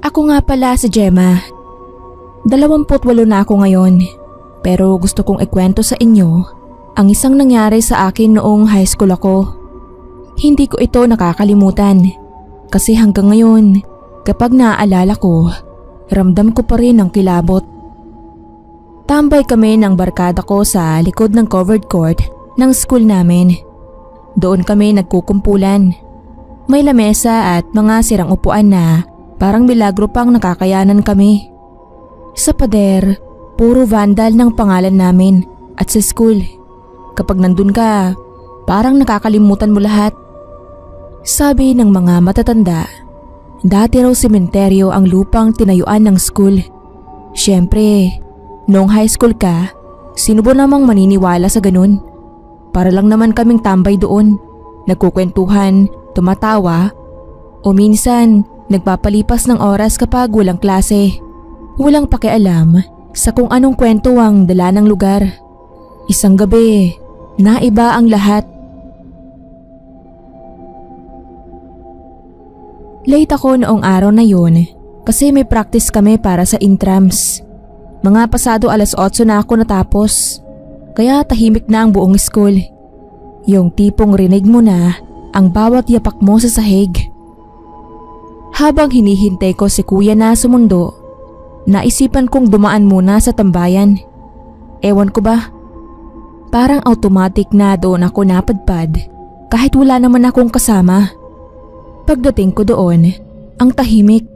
Ako nga pala si Gemma. 28 na ako ngayon. Pero gusto kong ikwento sa inyo ang isang nangyari sa akin noong high school ako. Hindi ko ito nakakalimutan kasi hanggang ngayon kapag naaalala ko, ramdam ko pa rin ang kilabot. Tambay kami ng barkada ko sa likod ng covered court ng school namin. Doon kami nagkukumpulan. May lamesa at mga sirang upuan na parang milagro pang nakakayanan kami. Sa pader, puro vandal ng pangalan namin at sa school. Kapag nandun ka, parang nakakalimutan mo lahat. Sabi ng mga matatanda, dati raw sementeryo ang lupang tinayuan ng school. Siyempre, noong high school ka, sino ba namang maniniwala sa ganun? Para lang naman kaming tambay doon, nagkukwentuhan, tumatawa, o minsan nagpapalipas ng oras kapag walang klase. Walang pakialam sa kung anong kwento ang dala ng lugar. Isang gabi, naiba ang lahat. Late ako noong araw na yun kasi may practice kami para sa intrams. Mga pasado 8:00 na ako natapos, kaya tahimik na ang buong school. Yung tipong rinig mo na ang bawat yapak mo sa sahig. Habang hinihintay ko si kuya na sumundo, naisipan kong dumaan muna sa tambayan. Ewan ko ba, parang automatic na doon ako napadpad kahit wala naman akong kasama. Pagdating ko doon, ang tahimik.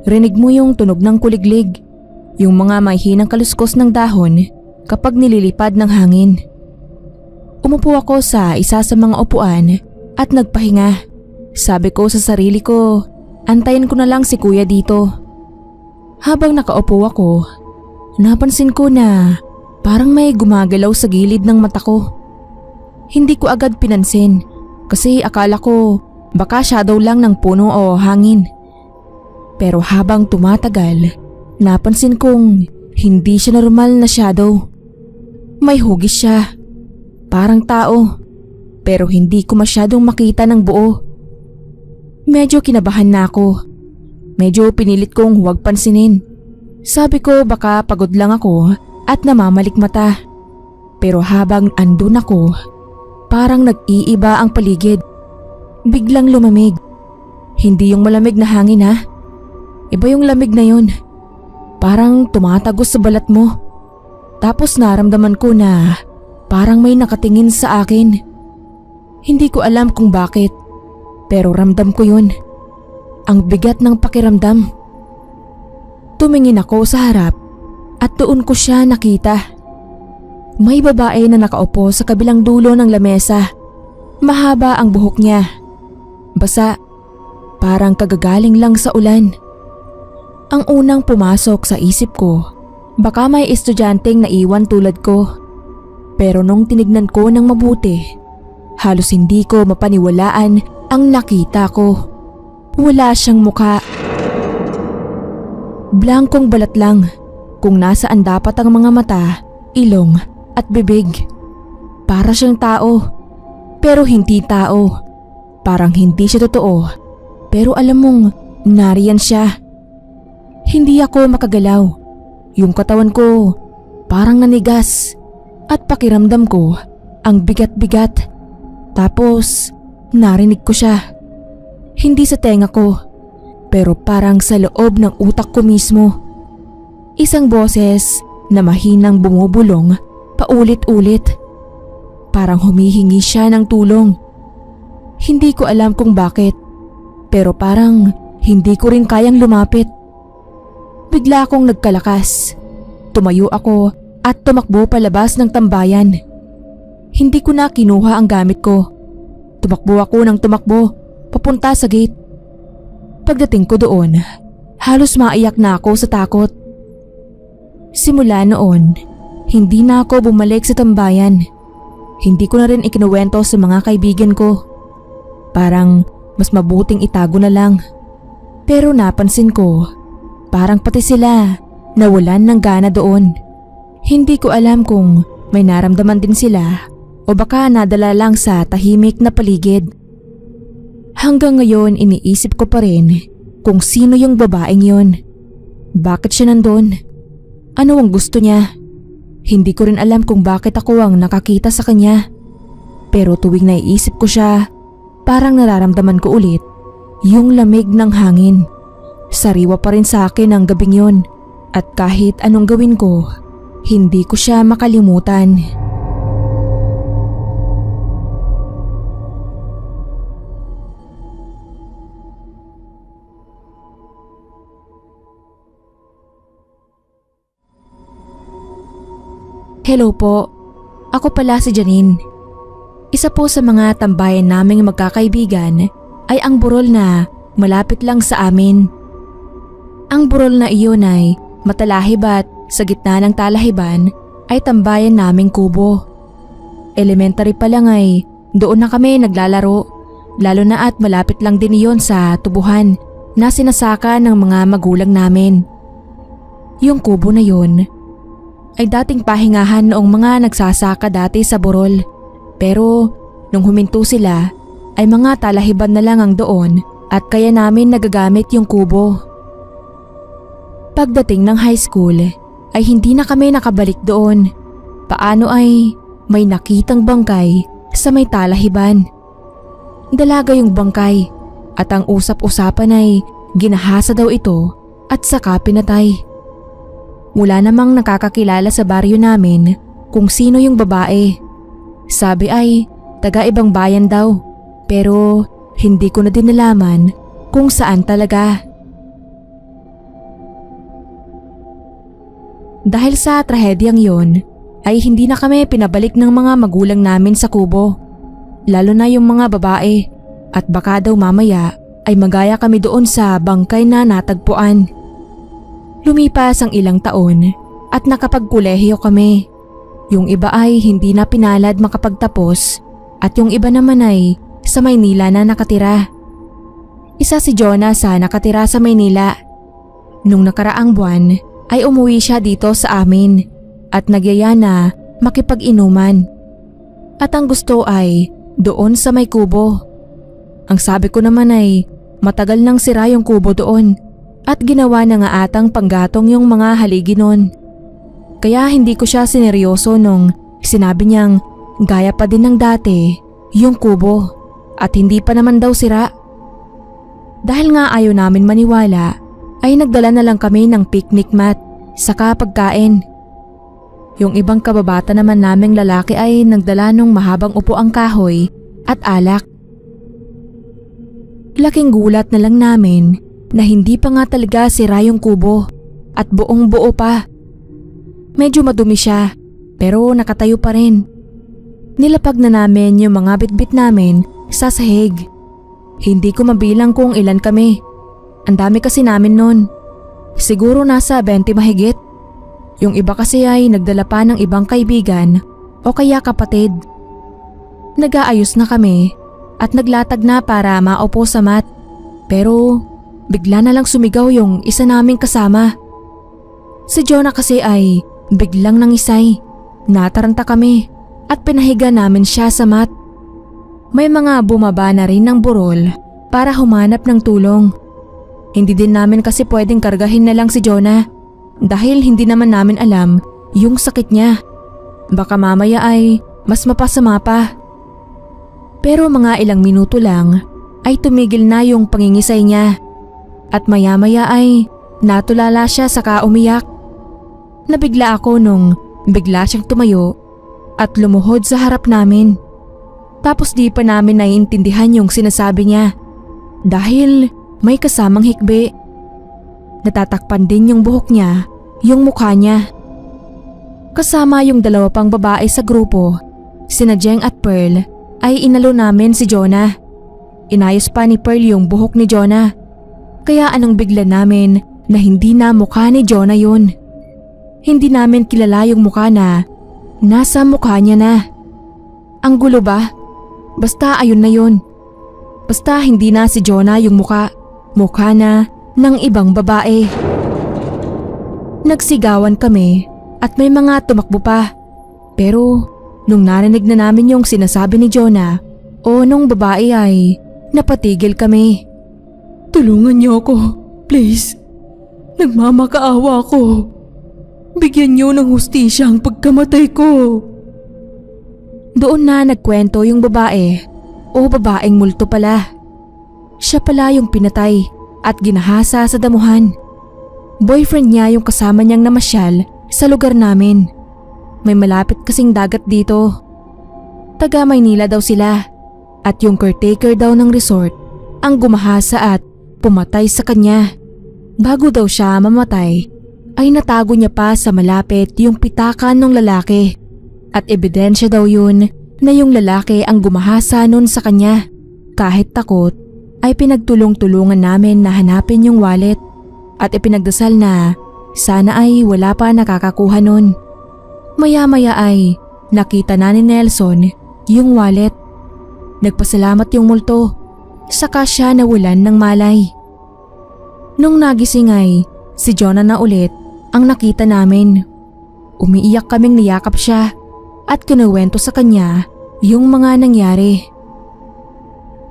Rinig mo yung tunog ng kuliglig, yung mga mahihinang kaluskos ng dahon kapag nililipad ng hangin. Umupo ako sa isa sa mga upuan at nagpahinga. Sabi ko sa sarili ko, antayin ko na lang si kuya dito. Habang nakaupo ako, napansin ko na parang may gumagalaw sa gilid ng mata ko. Hindi ko agad pinansin kasi akala ko baka shadow lang ng puno o hangin. Pero habang tumatagal, napansin kong hindi siya normal na shadow. May hugis siya, parang tao, pero hindi ko masyadong makita ng buo. Medyo kinabahan na ako. Medyo pinilit kong huwag pansinin. Sabi ko baka pagod lang ako at namamalik mata. Pero habang andun ako, parang nag-iiba ang paligid. Biglang lumamig. Hindi yung malamig na hangin ha. Iba yung lamig na yun. Parang tumatagos sa balat mo. Tapos naramdaman ko na parang may nakatingin sa akin. Hindi ko alam kung bakit, pero ramdam ko yun. Ang bigat ng pakiramdam. Tumingin ako sa harap at doon ko siya nakita. May babae na nakaupo sa kabilang dulo ng lamesa. Mahaba ang buhok niya. Basa, parang kagagaling lang sa ulan. Ang unang pumasok sa isip ko, baka may estudyanteng naiwan tulad ko. Pero nung tinignan ko ng mabuti, halos hindi ko mapaniwalaan ang nakita ko. Wala siyang mukha. Blankong balat lang kung nasaan dapat ang mga mata, ilong at bibig. Para siyang tao, pero hindi tao. Parang hindi siya totoo, pero alam mong nariyan siya. Hindi ako makagalaw. Yung katawan ko parang nanigas at pakiramdam ko ang bigat-bigat. Tapos narinig ko siya. Hindi sa tenga ko, pero parang sa loob ng utak ko mismo. Isang boses na mahinang bumubulong paulit-ulit. Parang humihingi siya ng tulong. Hindi ko alam kung bakit, pero parang hindi ko rin kayang lumapit. Bigla akong nagkalakas. Tumayo ako at tumakbo palabas ng tambayan. Hindi ko na kinuha ang gamit ko. Tumakbo ako ng tumakbo, papunta sa gate. Pagdating ko doon, halos maiyak na ako sa takot. Simula noon, hindi na ako bumalik sa tambayan. Hindi ko na rin ikinuwento sa mga kaibigan ko. Parang mas mabuting itago na lang. Pero napansin ko, parang pati sila nawalan ng gana doon. Hindi ko alam kung may naramdaman din sila o baka nadala lang sa tahimik na paligid. Hanggang ngayon iniisip ko pa rin kung sino yung babaeng yon. Bakit siya nandun? Ano ang gusto niya? Hindi ko rin alam kung bakit ako ang nakakita sa kanya. Pero tuwing naiisip ko siya, parang nararamdaman ko ulit yung lamig ng hangin. Sariwa pa rin sa akin ang gabing yon at kahit anong gawin ko, hindi ko siya makalimutan. Hello po, ako pala si Janine. Isa po sa mga tambayan naming magkakaibigan ay ang burol na malapit lang sa amin. Ang burol na iyon ay matalahib at sa gitna ng talahiban ay tambayan naming kubo. Elementary pa lang ay doon na kami naglalaro, lalo na at malapit lang din iyon sa tubuhan na sinasaka ng mga magulang namin. Yung kubo na yun ay dating pahingahan noong mga nagsasaka dati sa burol. Pero nung huminto sila ay mga talahiban na lang ang doon at kaya namin nagagamit yung kubo. Pagdating ng high school ay hindi na kami nakabalik doon. Paano ay may nakitang bangkay sa may talahiban. Dalaga yung bangkay at ang usap-usapan ay ginahasa daw ito at saka pinatay. Wala namang nakakakilala sa baryo namin kung sino yung babae. Sabi ay taga-ibang bayan daw, pero hindi ko na din nalaman kung saan talaga. Dahil sa trahedyang yon, ay hindi na kami pinabalik ng mga magulang namin sa kubo, lalo na yung mga babae, at baka daw mamaya ay magaya kami doon sa bangkay na natagpuan. Lumipas ang ilang taon at nakapagkolehiyo kami. Yung iba ay hindi na pinalad makapagtapos at yung iba naman ay sa Maynila na nakatira. Isa si Jonah sa nakatira sa Maynila. Nung nakaraang buwan ay umuwi siya dito sa amin at nagyaya na makipag-inuman. At ang gusto ay doon sa may kubo. Ang sabi ko naman ay matagal nang sira yung kubo doon at ginawa na nga atang panggatong yung mga haligi nun. Kaya hindi ko siya sineryoso nung sinabi niyang gaya pa din ng dati yung kubo at hindi pa naman daw sira. Dahil nga ayaw namin maniwala ay nagdala na lang kami ng picnic mat saka pagkain. Yung ibang kababata naman naming lalaki ay nagdala ng mahabang upuang kahoy at alak. Laking gulat na lang namin na hindi pa nga talaga sira yung kubo at buong buo pa. Medyo madumi siya pero nakatayo pa rin. Nilapag na namin yung mga bitbit namin sa sahig. Hindi ko mabilang kung ilan kami. Ang dami kasi namin nun. Siguro nasa 20 mahigit. Yung iba kasi ay nagdala pa ng ibang kaibigan o kaya kapatid. Nag-aayos na kami at naglatag na para maupo sa mat. Pero bigla na lang sumigaw yung isa naming kasama. Si Jonah kasi ay biglang nangisay. Nataranta kami at pinahiga namin siya sa mat. May mga bumaba na rin ng burol para humanap ng tulong. Hindi din namin kasi pwedeng kargahin na lang si Jonah dahil hindi naman namin alam yung sakit niya. Baka mamaya ay mas mapasama pa. Pero mga ilang minuto lang ay tumigil na yung pangingisay niya. At maya-maya ay natulala siya saka umiyak. Nabigla ako nung bigla siyang tumayo at lumuhod sa harap namin. Tapos di pa namin naiintindihan yung sinasabi niya dahil may kasamang hikbi. Natatakpan din yung buhok niya, yung mukha niya. Kasama yung dalawa pang babae sa grupo, sina Jeng at Pearl, ay inalo namin si Jonah. Inayos pa ni Pearl yung buhok ni Jonah. Kaya anong bigla namin na hindi na mukha ni Jonah yun. Hindi namin kilala yung mukha na nasa mukha niya na. Ang gulo ba? Basta ayun na yun. Basta hindi na si Jonah yung mukha na ng ibang babae. Nagsigawan kami at may mga tumakbo pa. Pero nung narinig na namin yung sinasabi ni Jonah o nung babae ay napatigil kami. Tulungan niyo ako, please. Nagmamakaawa ako. Bigyan niyo ng hustisya ang pagkamatay ko. Doon na nagkwento yung babae o babaeng multo pala. Siya pala yung pinatay at ginahasa sa damuhan. Boyfriend niya yung kasama niyang namasyal sa lugar namin. May malapit kasing dagat dito. Taga Maynila daw sila at yung caretaker daw ng resort ang gumahasa at pumatay sa kanya. Bago daw siya mamatay ay natago niya pa sa malapit yung pitakan ng lalaki at ebidensya daw yun na yung lalaki ang gumahasa nun sa kanya. Kahit takot ay pinagtulong-tulungan namin na hanapin yung wallet at ipinagdasal na sana ay wala pa nakakakuha nun. Maya-maya ay nakita na ni Nelson yung wallet. Nagpasalamat yung multo, saka siya nawalan ng malay. Nung nagising ay si Jonah na ulit ang nakita namin. Umiiyak kaming niyakap siya at kinuwento sa kanya yung mga nangyari.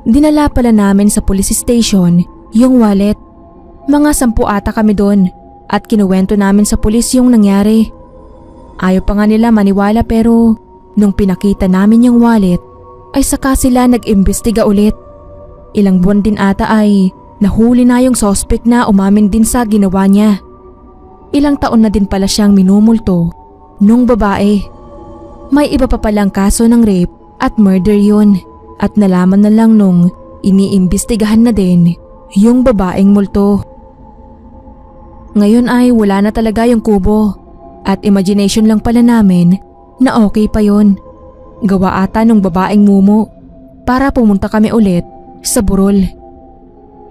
Dinala pala namin sa police station yung wallet. Mga 10 ata kami doon at kinuwento namin sa pulis yung nangyari. Ayaw pa nga nila maniwala pero nung pinakita namin yung wallet ay saka sila nag-imbestiga ulit. Ilang buwan din ata ay nahuli na yung suspect na umamin din sa ginawa niya. Ilang taon na din pala siyang minumulto nung babae. May iba pa palang kaso ng rape at murder yun at nalaman na lang nung iniimbestigahan na din yung babaeng multo. Ngayon ay wala na talaga yung kubo at imagination lang pala namin na okay pa yun. Gawa ata nung babaeng mumo para pumunta kami ulit sa burol.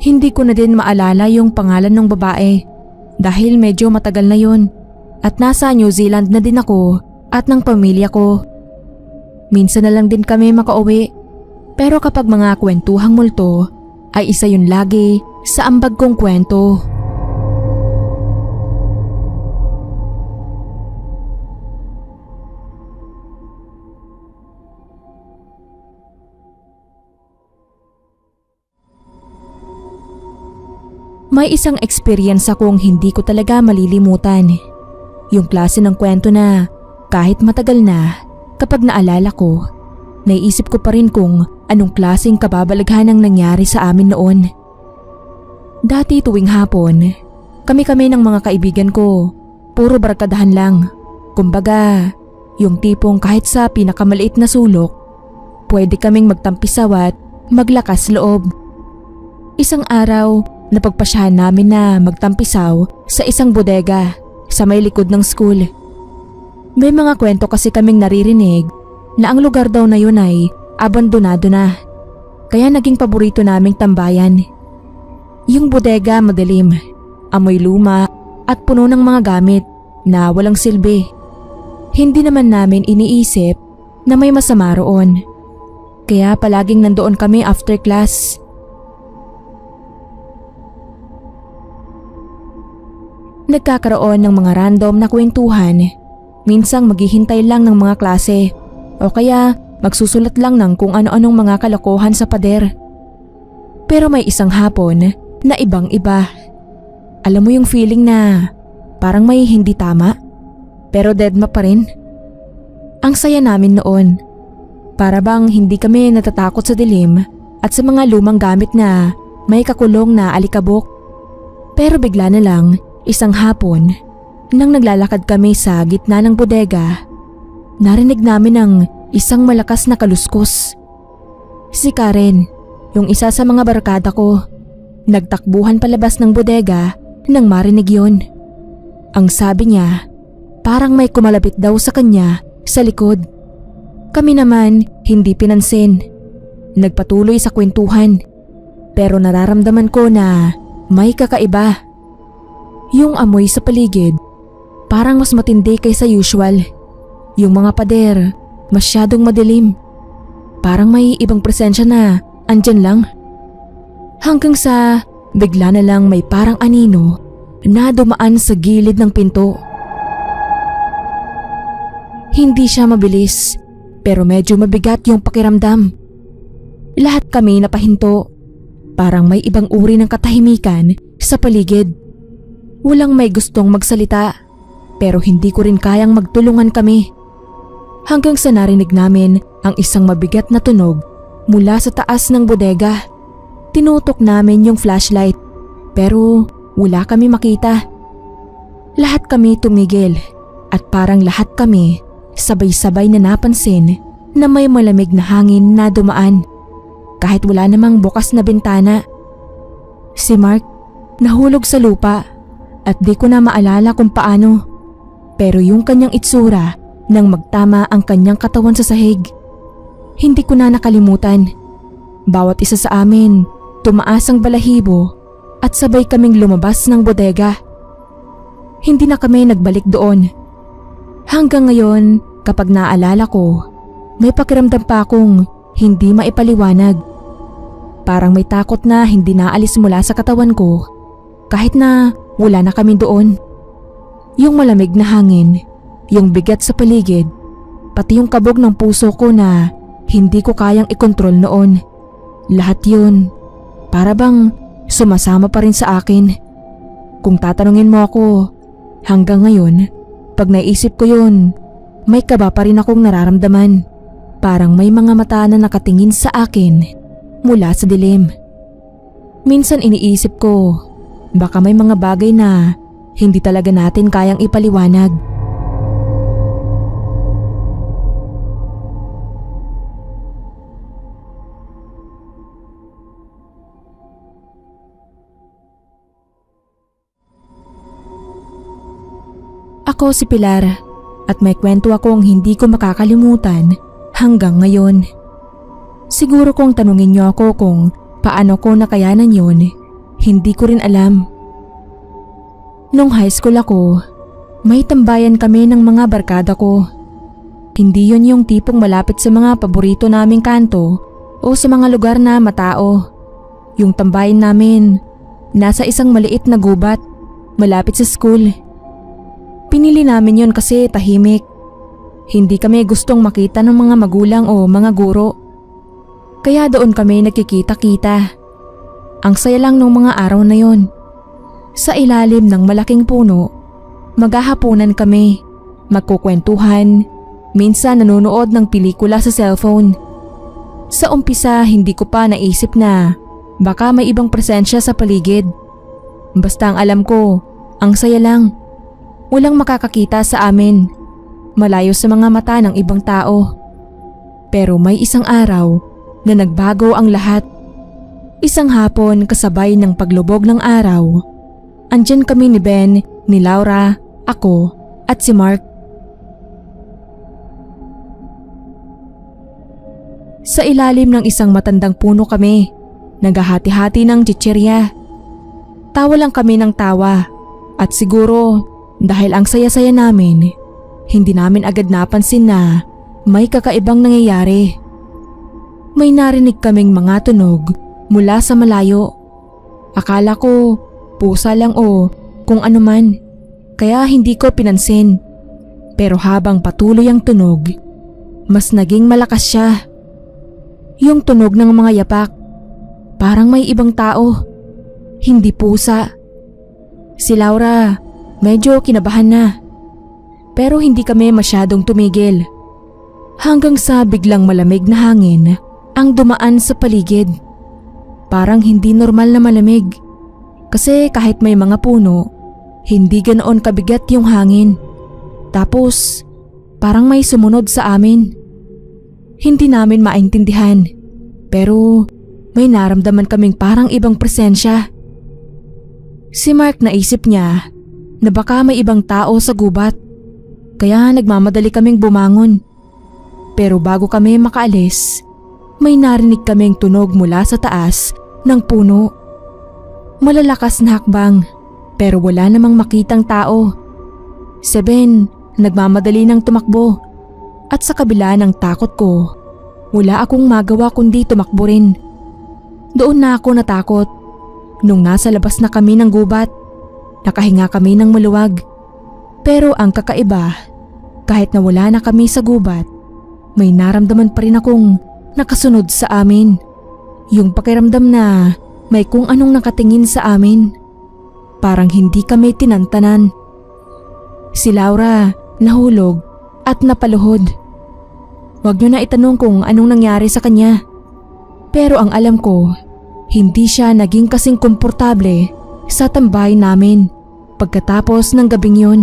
Hindi ko na din maalala yung pangalan ng babae dahil medyo matagal na yun at nasa New Zealand na din ako at ng pamilya ko. Minsan na lang din kami makauwi pero kapag mga kwentuhang multo ay isa yun lagi sa ambag kong kwento. May isang experience akong hindi ko talaga malilimutan. Yung klase ng kwento na kahit matagal na, kapag naalala ko, naiisip ko pa rin kung anong klaseng kababalaghan ang nangyari sa amin noon. Dati tuwing hapon, kami-kami ng mga kaibigan ko, puro barkadahan lang. Kumbaga, yung tipong kahit sa pinakamaliit na sulok, pwede kaming magtampisaw at maglakas loob. Isang araw, napagpasyahan namin na magtampisaw sa isang bodega sa may likod ng school. May mga kwento kasi kaming naririnig na ang lugar daw na yun ay abandonado na. Kaya naging paborito naming tambayan. Yung bodega madilim, amoy luma at puno ng mga gamit na walang silbi. Hindi naman namin iniisip na may masama roon. Kaya palaging nandoon kami after class. Nagkakaroon ng mga random na kwentuhan. Minsang maghihintay lang ng mga klase o kaya magsusulat lang ng kung ano-anong mga kalokohan sa pader. Pero may isang hapon na ibang iba. Alam mo yung feeling na parang may hindi tama pero deadma pa rin. Ang saya namin noon. Para bang hindi kami natatakot sa dilim at sa mga lumang gamit na may kakulong na alikabok. Pero bigla na lang isang hapon, nang naglalakad kami sa gitna ng bodega, narinig namin ang isang malakas na kaluskos. Si Karen, yung isa sa mga barkada ko, nagtakbuhan palabas ng bodega nang marinig yun. Ang sabi niya, parang may kumalapit daw sa kanya sa likod. Kami naman hindi pinansin. Nagpatuloy sa kwentuhan, pero nararamdaman ko na may kakaiba. Yung amoy sa paligid, parang mas matindi kaysa usual. Yung mga pader, masyadong madilim. Parang may ibang presensya na andyan lang. Hanggang sa bigla na lang may parang anino na dumaan sa gilid ng pinto. Hindi siya mabilis, pero medyo mabigat yung pakiramdam. Lahat kami napahinto. Parang may ibang uri ng katahimikan sa paligid. Walang may gustong magsalita pero hindi ko rin kayang magtulungan kami. Hanggang sa narinig namin ang isang mabigat na tunog mula sa taas ng bodega. Tinutok namin yung flashlight pero wala kami makita. Lahat kami tumigil at parang lahat kami sabay-sabay na napansin na may malamig na hangin na dumaan kahit wala namang bukas na bintana. Si Mark nahulog sa lupa at di ko na maalala kung paano, pero yung kanyang itsura nang magtama ang kanyang katawan sa sahig, hindi ko na nakalimutan. Bawat isa sa amin tumaas ang balahibo at sabay kaming lumabas ng bodega. Hindi na kami nagbalik doon. Hanggang ngayon, kapag naaalala ko, may pakiramdam pa akong hindi maipaliwanag. Parang may takot na hindi naalis mula sa katawan ko kahit na wala na kami doon. Yung malamig na hangin, yung bigat sa paligid, pati yung kabog ng puso ko na hindi ko kayang ikontrol noon. Lahat yun, para bang sumasama pa rin sa akin. Kung tatanungin mo ako, hanggang ngayon, pag naisip ko yun, may kaba pa rin akong nararamdaman. Parang may mga mata na nakatingin sa akin mula sa dilim. Minsan iniisip ko, baka may mga bagay na hindi talaga natin kayang ipaliwanag. Ako si Pilar at may kwento akong hindi ko makakalimutan hanggang ngayon. Siguro kung tanungin niyo ako kung paano ko nakayanan yun, hindi ko rin alam. Nung high school ako, may tambayan kami ng mga barkada ko. Hindi yun yung tipong malapit sa mga paborito naming kanto o sa mga lugar na matao. Yung tambayan namin, nasa isang maliit na gubat, malapit sa school. Pinili namin yun kasi tahimik. Hindi kami gustong makita ng mga magulang o mga guro. Kaya doon kami nagkikita-kita. Ang saya lang nung mga araw na yon. Sa ilalim ng malaking puno, maghahapunan kami, magkukwentuhan, minsan nanonood ng pelikula sa cellphone. Sa umpisa hindi ko pa naisip na baka may ibang presensya sa paligid. Basta ang alam ko, ang saya lang. Walang makakakita sa amin, malayo sa mga mata ng ibang tao. Pero may isang araw na nagbago ang lahat. Isang hapon kasabay ng paglubog ng araw, andyan kami ni Ben, ni Laura, ako at si Mark. Sa ilalim ng isang matandang puno kami, naghahati-hati ng chichirya. Tawa lang kami ng tawa at siguro dahil ang saya-saya namin, hindi namin agad napansin na may kakaibang nangyayari. May narinig kaming mga tunog mula sa malayo. Akala ko pusa lang o kung ano man, kaya hindi ko pinansin. Pero habang patuloy ang tunog, mas naging malakas siya. Yung tunog ng mga yapak, parang may ibang tao, hindi pusa. Si Laura, medyo kinabahan na, pero hindi kami masyadong tumigil. Hanggang sa biglang malamig na hangin ang dumaan sa paligid. Parang hindi normal na malamig. Kasi kahit may mga puno, hindi ganoon kabigat yung hangin. Tapos, parang may sumunod sa amin. Hindi namin maintindihan, pero may naramdaman kaming parang ibang presensya. Si Mark naisip niya na baka may ibang tao sa gubat, kaya nagmamadali kaming bumangon. Pero bago kami makaalis, may narinig kaming tunog mula sa taas ng puno. Malalakas na hakbang, pero wala namang makitang tao. Si Ben, nagmamadali ng tumakbo, at sa kabila ng takot ko, wala akong magawa kundi tumakbo rin. Doon na ako natakot. Nung nasa labas na kami ng gubat, nakahinga kami ng maluwag. Pero ang kakaiba, kahit na wala na kami sa gubat, may naramdaman pa rin akong nakasunod sa amin. Yung pakiramdam na may kung anong nakatingin sa amin. Parang hindi kami tinantanan. Si Laura nahulog at napaluhod. Huwag niyo na itanong kung anong nangyari sa kanya. Pero ang alam ko, hindi siya naging kasing komportable sa tambay namin pagkatapos ng gabing yun.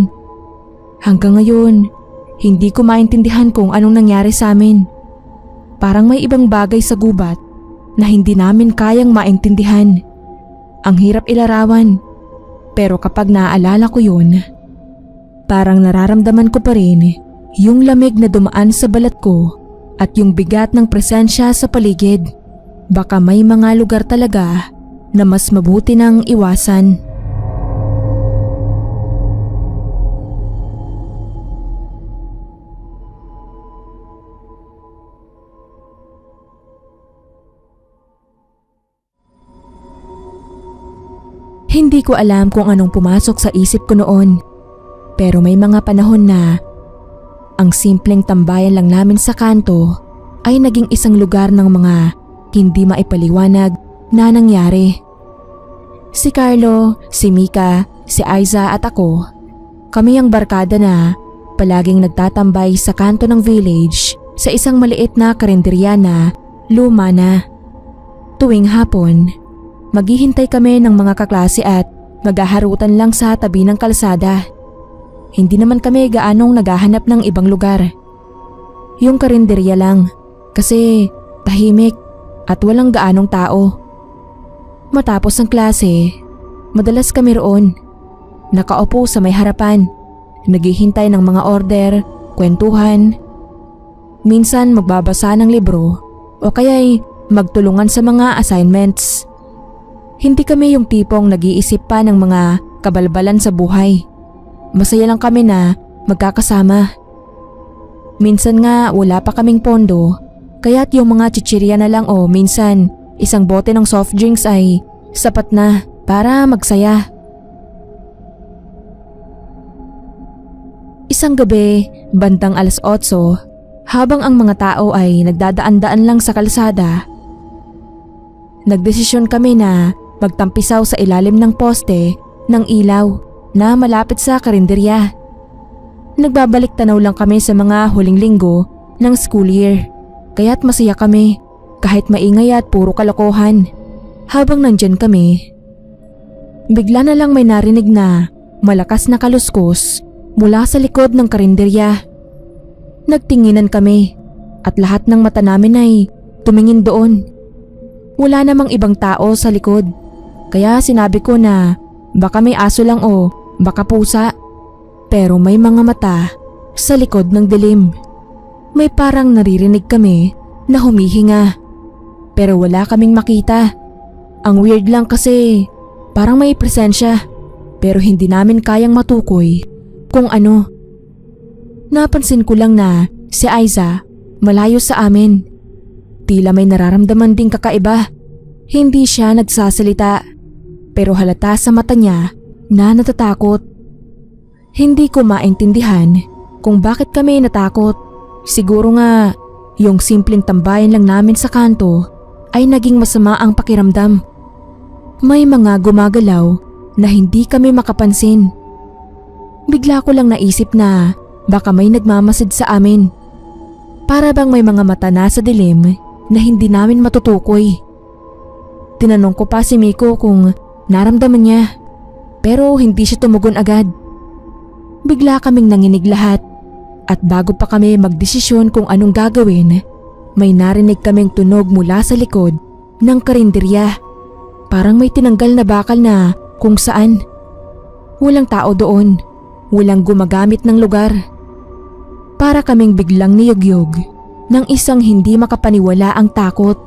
Hanggang ngayon, hindi ko maintindihan kung anong nangyari sa amin. Parang may ibang bagay sa gubat na hindi namin kayang maintindihan. Ang hirap ilarawan, pero kapag naaalala ko yun, parang nararamdaman ko pa rin yung lamig na dumaan sa balat ko at yung bigat ng presensya sa paligid. Baka may mga lugar talaga na mas mabuti nang iwasan. Hindi ko alam kung anong pumasok sa isip ko noon. Pero may mga panahon na ang simpleng tambayan lang namin sa kanto ay naging isang lugar ng mga hindi maipaliwanag na nangyari. Si Carlo, si Mika, si Aiza at ako, kami ang barkada na palaging nagtatambay sa kanto ng village sa isang maliit na karinderya na luma na. Tuwing hapon, maghihintay kami ng mga kaklase at maghaharutan lang sa tabi ng kalsada. Hindi naman kami gaanong naghahanap ng ibang lugar. Yung karinderya lang kasi tahimik at walang gaanong tao. Matapos ang klase, madalas kami roon. Nakaupo sa may harapan, naghihintay ng mga order, kwentuhan. Minsan magbabasa ng libro o kaya'y magtulungan sa mga assignments. Hindi kami yung tipong nag-iisip pa ng mga kabalbalan sa buhay. Masaya lang kami na magkakasama. Minsan nga wala pa kaming pondo, kaya't yung mga chichirya na lang o minsan isang bote ng soft drinks ay sapat na para magsaya. Isang gabi, bandang 8:00, habang ang mga tao ay nagdadaan-daan lang sa kalsada, nagdesisyon kami na magtampisaw sa ilalim ng poste ng ilaw na malapit sa karinderya. Nagbabalik tanaw lang kami sa mga huling linggo ng school year, kaya't masaya kami kahit maingay at puro kalokohan. Habang nandyan kami, bigla na lang may narinig na malakas na kaluskos mula sa likod ng karinderya. Nagtinginan kami at lahat ng mata namin ay tumingin doon. Wala namang ibang tao sa likod, kaya sinabi ko na baka may aso lang o baka pusa. Pero may mga mata sa likod ng dilim. May parang naririnig kami na humihinga, pero wala kaming makita. Ang weird lang kasi parang may presensya, pero hindi namin kayang matukoy kung ano. Napansin ko lang na si Aiza malayo sa amin. Tila may nararamdaman ding kakaiba. Hindi siya nagsasalita, pero halata sa mata niya na natatakot. Hindi ko maintindihan kung bakit kami natakot. Siguro nga yung simpleng tambayan lang namin sa kanto ay naging masama ang pakiramdam. May mga gumagalaw na hindi kami makapansin. Bigla ko lang naisip na baka may nagmamasid sa amin. Para bang may mga mata na sa dilim na hindi namin matutukoy. Tinanong ko pa si Miko kung naramdaman niya, pero hindi siya tumugon agad. Bigla kaming nanginig lahat at bago pa kami magdesisyon kung anong gagawin, may narinig kaming tunog mula sa likod ng karinderya. Parang may tinanggal na bakal na kung saan. Walang tao doon, walang gumagamit ng lugar. Para kaming biglang niyugyog ng isang hindi makapaniwala ang takot.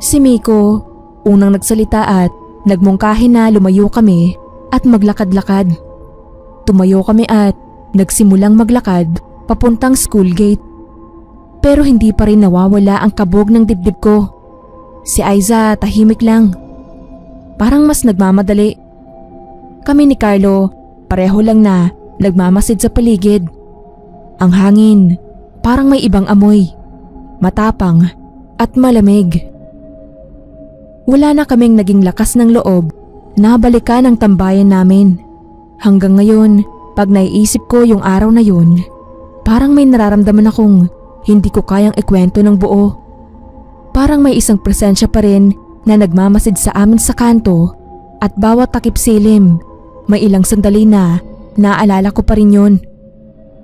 Si Miko unang nagsalita at nagmungkahi na lumayo kami at maglakad-lakad. Tumayo kami at nagsimulang maglakad papuntang school gate. Pero hindi pa rin nawawala ang kabog ng dibdib ko. Si Aiza tahimik lang. Parang mas nagmamadali. Kami ni Carlo pareho lang na nagmamasid sa paligid. Ang hangin parang may ibang amoy, matapang at malamig. Wala na kaming naging lakas ng loob na balikan ang tambayan namin. Hanggang ngayon, pag naiisip ko yung araw na yun, parang may nararamdaman akong hindi ko kayang ikwento ng buo. Parang may isang presensya pa rin na nagmamasid sa amin sa kanto at bawat takip silim, may ilang sandali na naalala ko pa rin yun.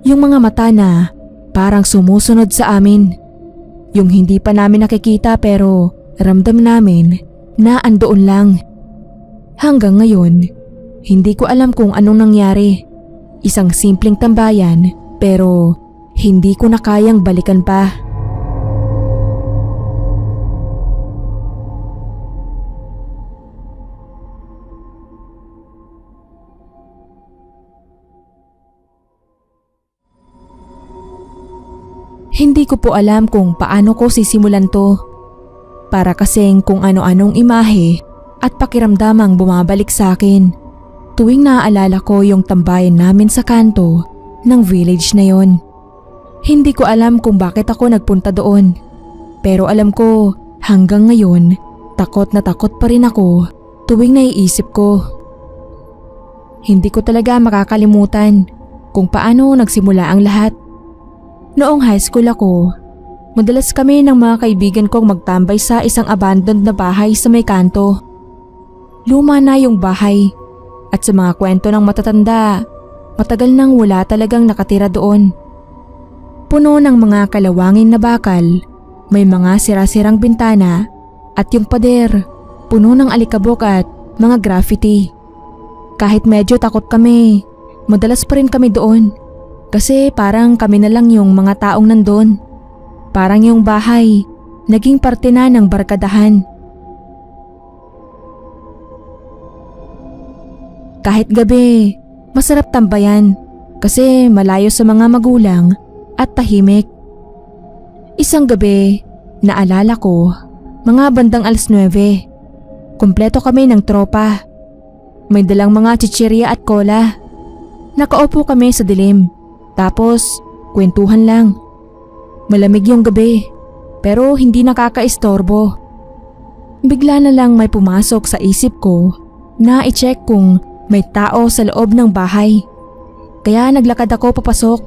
Yung mga mata na parang sumusunod sa amin. Yung hindi pa namin nakikita pero ramdam namin na andoon lang. Hanggang ngayon, hindi ko alam kung anong nangyari. Isang simpleng tambayan pero hindi ko na kayang balikan pa. Hindi ko po alam kung paano ko sisimulan to. Para kasing kung ano-anong imahe at pakiramdam ang bumabalik sa akin tuwing naaalala ko yung tambayan namin sa kanto ng village na yon. Hindi ko alam kung bakit ako nagpunta doon. Pero alam ko hanggang ngayon takot na takot pa rin ako tuwing naiisip ko. Hindi ko talaga makakalimutan kung paano nagsimula ang lahat. Noong high school ako, madalas kami ng mga kaibigan kong magtambay sa isang abandoned na bahay sa may kanto. Luma na yung bahay at sa mga kwento ng matatanda, matagal nang wala talagang nakatira doon. Puno ng mga kalawangin na bakal, may mga sira-sirang bintana at yung pader, puno ng alikabok at mga graffiti. Kahit medyo takot kami, madalas pa rin kami doon. Kasi parang kami na lang yung mga taong nandun. Parang yung bahay, naging parte na ng barkadahan. Kahit gabi, masarap tambayan kasi malayo sa mga magulang at tahimik. Isang gabi, naalala ko, mga bandang 9:00. Kumpleto kami ng tropa. May dalang mga chichirya at cola. Nakaupo kami sa dilim. Tapos, kwentuhan lang. Malamig yung gabi, pero hindi nakakaistorbo. Bigla na lang may pumasok sa isip ko na i-check kung may tao sa loob ng bahay. Kaya naglakad ako papasok,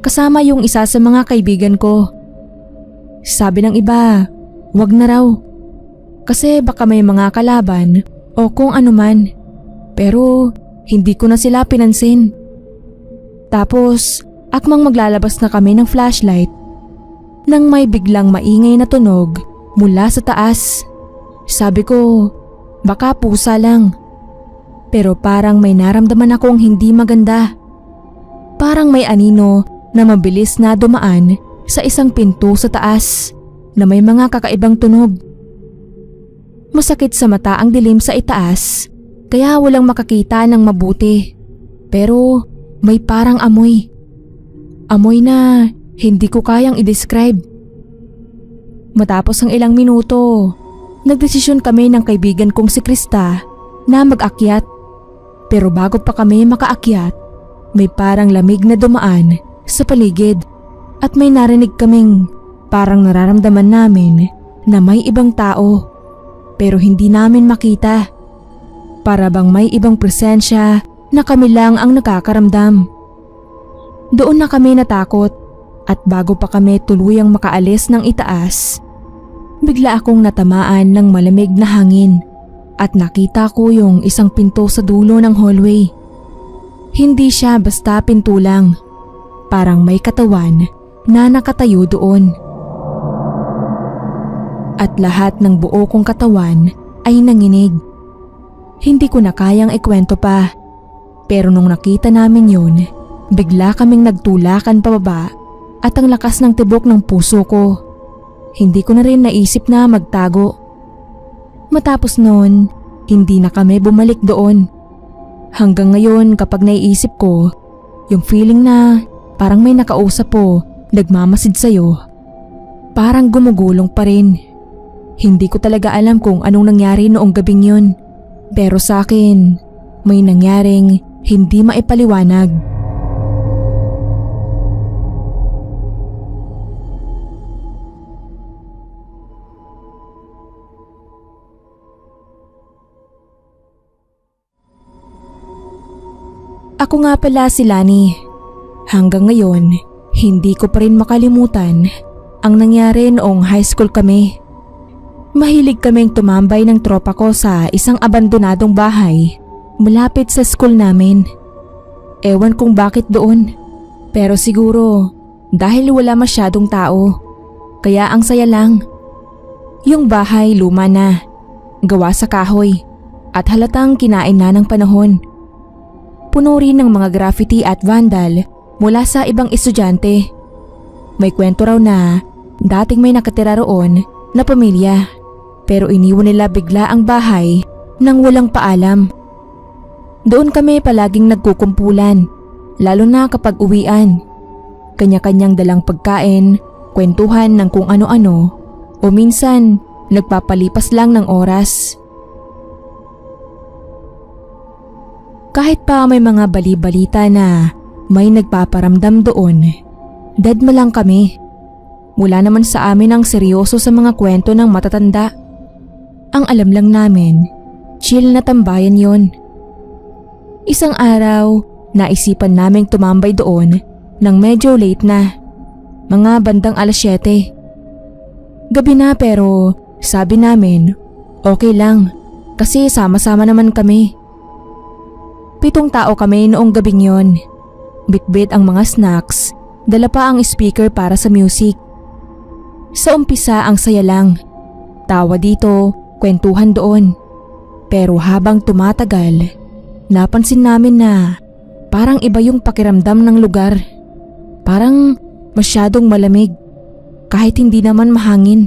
kasama yung isa sa mga kaibigan ko. Sabi ng iba, wag na raw. Kasi baka may mga kalaban o kung anuman. Pero hindi ko na sila pinansin. Tapos, akmang maglalabas na kami ng flashlight nang may biglang maingay na tunog mula sa taas. Sabi ko, baka pusa lang. Pero parang may naramdaman akong hindi maganda. Parang may anino na mabilis na dumaan sa isang pinto sa taas na may mga kakaibang tunog. Masakit sa mata ang dilim sa itaas kaya walang makakita ng mabuti. Pero may parang amoy. Amoy na hindi ko kayang i-describe. Matapos ang ilang minuto, nagdesisyon kami ng kaibigan kong si Krista na mag-akyat. Pero bago pa kami makaakyat, may parang lamig na dumaan sa paligid at may narinig kaming parang nararamdaman namin na may ibang tao pero hindi namin makita. Para bang may ibang presensya na kami lang ang nakakaramdam. Doon na kami natakot at bago pa kami tuluyang makaalis ng itaas, bigla akong natamaan ng malamig na hangin at nakita ko yung isang pinto sa dulo ng hallway. Hindi siya basta pinto lang, parang may katawan na nakatayo doon. At lahat ng buo kong katawan ay nanginig. Hindi ko na kayang ikwento pa. Pero nung nakita namin yun, bigla kaming nagtulakan pababa at ang lakas ng tibok ng puso ko. Hindi ko na rin naisip na magtago. Matapos noon, hindi na kami bumalik doon. Hanggang ngayon kapag naiisip ko, yung feeling na parang may nakausap po, nagmamasid sa'yo, parang gumugulong pa rin. Hindi ko talaga alam kung anong nangyari noong gabing yun. Pero sa akin, may nangyaring hindi maipaliwanag. Ako nga pala si Lani. Hanggang ngayon, hindi ko pa rin makalimutan ang nangyari noong high school kami. Mahilig kaming tumambay ng tropa ko sa isang abandonadong bahay malapit sa school namin. Ewan kung bakit doon, pero siguro dahil wala masyadong tao, kaya ang saya lang. Yung bahay luma na, gawa sa kahoy at halatang kinain na ng panahon. Puno rin ng mga graffiti at vandal mula sa ibang estudyante. May kwento raw na dating may nakatira roon na pamilya, pero iniwan nila bigla ang bahay nang walang paalam. Doon kami palaging nagkukumpulan, lalo na kapag uwian. Kanya-kanyang dalang pagkain, kwentuhan ng kung ano-ano, o minsan nagpapalipas lang ng oras. Kahit pa may mga bali-balita na may nagpaparamdam doon, dead ma lang kami. Wala naman sa amin ang seryoso sa mga kwento ng matatanda. Ang alam lang namin, chill na tambayan yon. Isang araw, naisipan naming tumambay doon nang medyo late na, mga bandang 7:00. Gabi na pero sabi namin okay lang kasi sama-sama naman kami. 7 tao kami noong gabing yon. Bitbit ang mga snacks, dala pa ang speaker para sa music. Sa umpisa ang saya lang, tawa dito, kwentuhan doon. Pero habang tumatagal, napansin namin na parang iba yung pakiramdam ng lugar. Parang masyadong malamig, kahit hindi naman mahangin.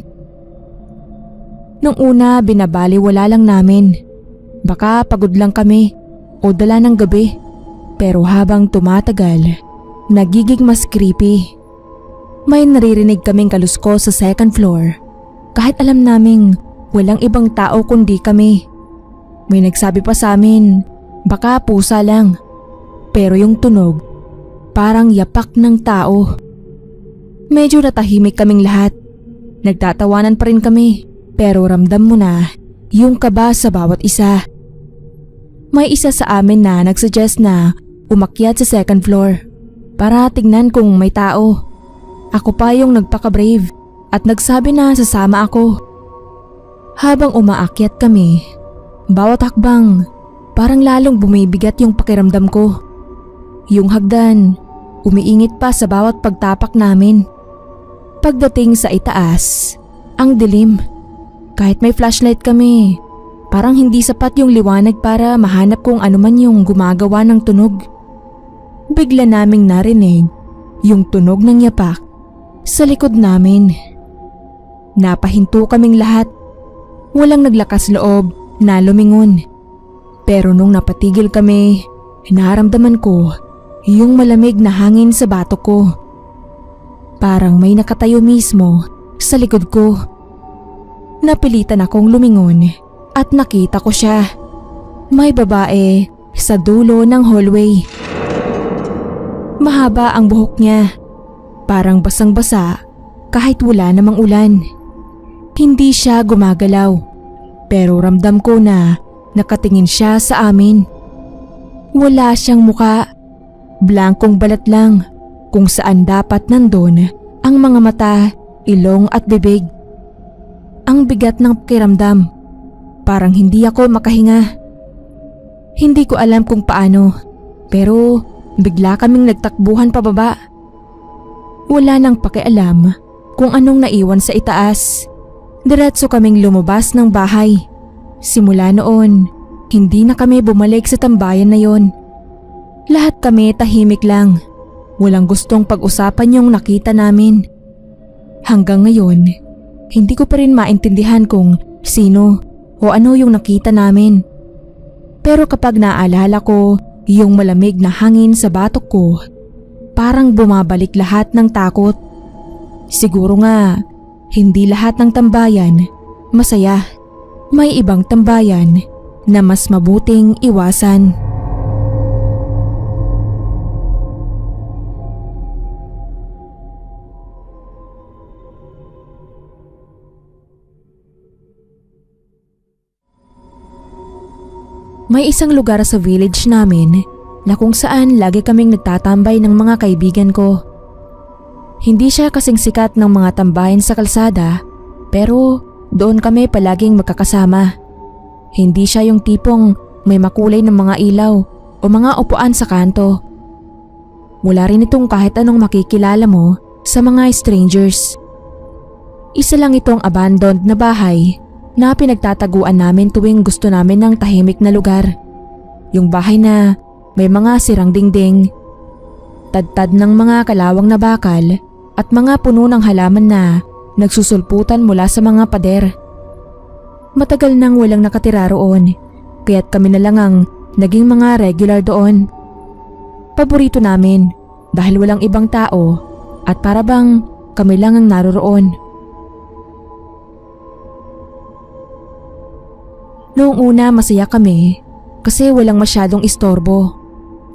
Nung una binabaliwala lang namin, baka pagod lang kami o dala ng gabi. Pero habang tumatagal, nagiging mas creepy. May naririnig kaming kalusko sa second floor, kahit alam naming walang ibang tao kundi kami. May nagsabi pa sa amin, baka pusa lang. Pero yung tunog, parang yapak ng tao. Medyo natahimik kaming lahat. Nagtatawanan pa rin kami, pero ramdam mo na yung kaba sa bawat isa. May isa sa amin na nagsuggest na umakyat sa second floor para tignan kung may tao. Ako pa yung nagpaka-brave at nagsabi na sasama ako. Habang umaakyat kami, bawat hakbang parang lalong bumibigat yung pakiramdam ko. Yung hagdan, umiingit pa sa bawat pagtapak namin. Pagdating sa itaas, ang dilim. Kahit may flashlight kami, parang hindi sapat yung liwanag para mahanap kung ano man yung gumagawa ng tunog. Bigla naming narinig yung tunog ng yapak sa likod namin. Napahinto kaming lahat. Walang naglakas loob na lumingon. Pero nung napatigil kami, naramdaman ko yung malamig na hangin sa batok ko. Parang may nakatayo mismo sa likod ko. Napilitan akong lumingon at nakita ko siya. May babae sa dulo ng hallway. Mahaba ang buhok niya. Parang basang-basa kahit wala namang ulan. Hindi siya gumagalaw, pero ramdam ko na nakatingin siya sa amin. Wala siyang muka, blankong balat lang kung saan dapat nandun ang mga mata, ilong at bibig. Ang bigat ng pakiramdam, parang hindi ako makahinga. Hindi ko alam kung paano, pero bigla kaming nagtakbuhan pababa. Wala nang pakialam kung anong naiwan sa itaas. Diretso kaming lumabas ng bahay. Simula noon, hindi na kami bumalik sa tambayan na yon. Lahat kami tahimik lang. Walang gustong pag-usapan yung nakita namin. Hanggang ngayon, hindi ko pa rin maintindihan kung sino o ano yung nakita namin. Pero kapag naaalala ko yung malamig na hangin sa batok ko, parang bumabalik lahat ng takot. Siguro nga, hindi lahat ng tambayan masaya. May ibang tambayan na mas mabuting iwasan. May isang lugar sa village namin na kung saan lagi kaming nagtatambay ng mga kaibigan ko. Hindi siya kasing sikat ng mga tambayan sa kalsada pero doon kami palaging magkakasama. Hindi siya yung tipong may makulay ng mga ilaw o mga upuan sa kanto. Wala rin itong kahit anong makikilala mo sa mga strangers. Isa lang itong abandoned na bahay na pinagtataguan namin tuwing gusto namin ng tahimik na lugar. Yung bahay na may mga sirang dingding, tadtad ng mga kalawang na bakal at mga puno ng halaman na nagsusulputan mula sa mga pader. Matagal nang walang nakatira roon, kaya't kami na lang ang naging mga regular doon. Paborito namin dahil walang ibang tao at para bang kami lang ang naroroon. Noong una masaya kami kasi walang masyadong istorbo.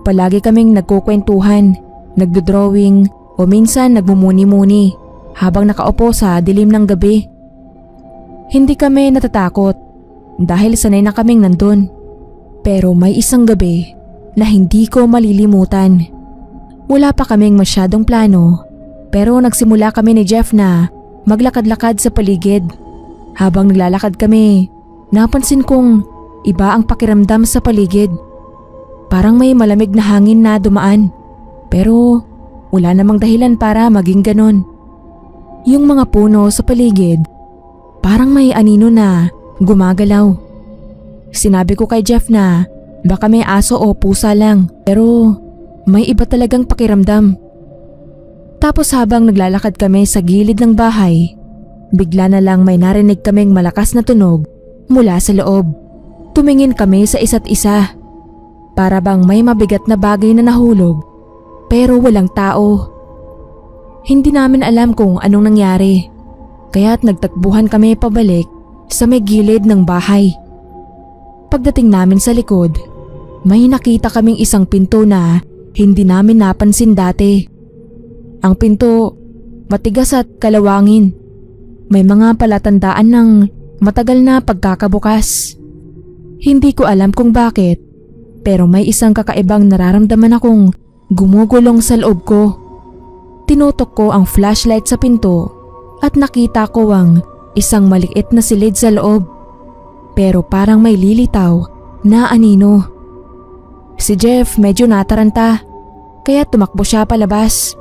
Palagi kaming nagkukwentuhan, nagdodrawing o minsan nagmumuni-muni habang nakaupo sa dilim ng gabi. Hindi kami natatakot dahil sanay na kaming nandun. Pero may isang gabi na hindi ko malilimutan. Wala pa kaming masyadong plano pero nagsimula kami ni Jeff na maglakad-lakad sa paligid. Habang naglalakad kami, napansin kong iba ang pakiramdam sa paligid. Parang may malamig na hangin na dumaan pero wala namang dahilan para maging ganon. Yung mga puno sa paligid parang may anino na gumagalaw. Sinabi ko kay Jeff na baka may aso o pusa lang pero may iba talagang pakiramdam. Tapos habang naglalakad kami sa gilid ng bahay, bigla na lang may narinig kaming malakas na tunog mula sa loob. Tumingin kami sa isa't isa. Para bang may mabigat na bagay na nahulog pero walang tao. Hindi namin alam kung anong nangyari. Kaya't nagtakbuhan kami pabalik sa may gilid ng bahay. Pagdating namin sa likod, may nakita kaming isang pinto na hindi namin napansin dati. Ang pinto, matigas at kalawangin. May mga palatandaan ng matagal na pagkakabukas. Hindi ko alam kung bakit, pero may isang kakaibang nararamdaman akong gumugulong sa loob ko. Tinutok ko ang flashlight sa pinto at nakita ko ang isang maliit na silid sa loob. Pero parang may lilitaw na anino. Si Jeff medyo nataranta kaya tumakbo siya palabas.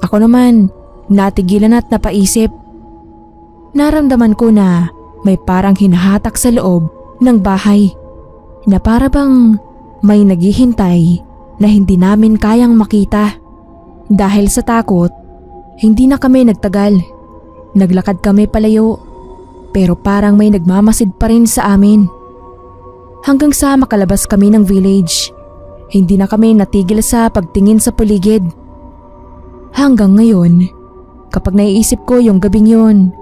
Ako naman natigilan at napaisip. Naramdaman ko na may parang hinahatak sa loob ng bahay na para bang may naghihintay na hindi namin kayang makita. Dahil sa takot, hindi na kami nagtagal. Naglakad kami palayo pero parang may nagmamasid pa rin sa amin. Hanggang sa makalabas kami ng village, hindi na kami natigil sa pagtingin sa paligid. Hanggang ngayon, kapag naiisip ko yung gabing yun,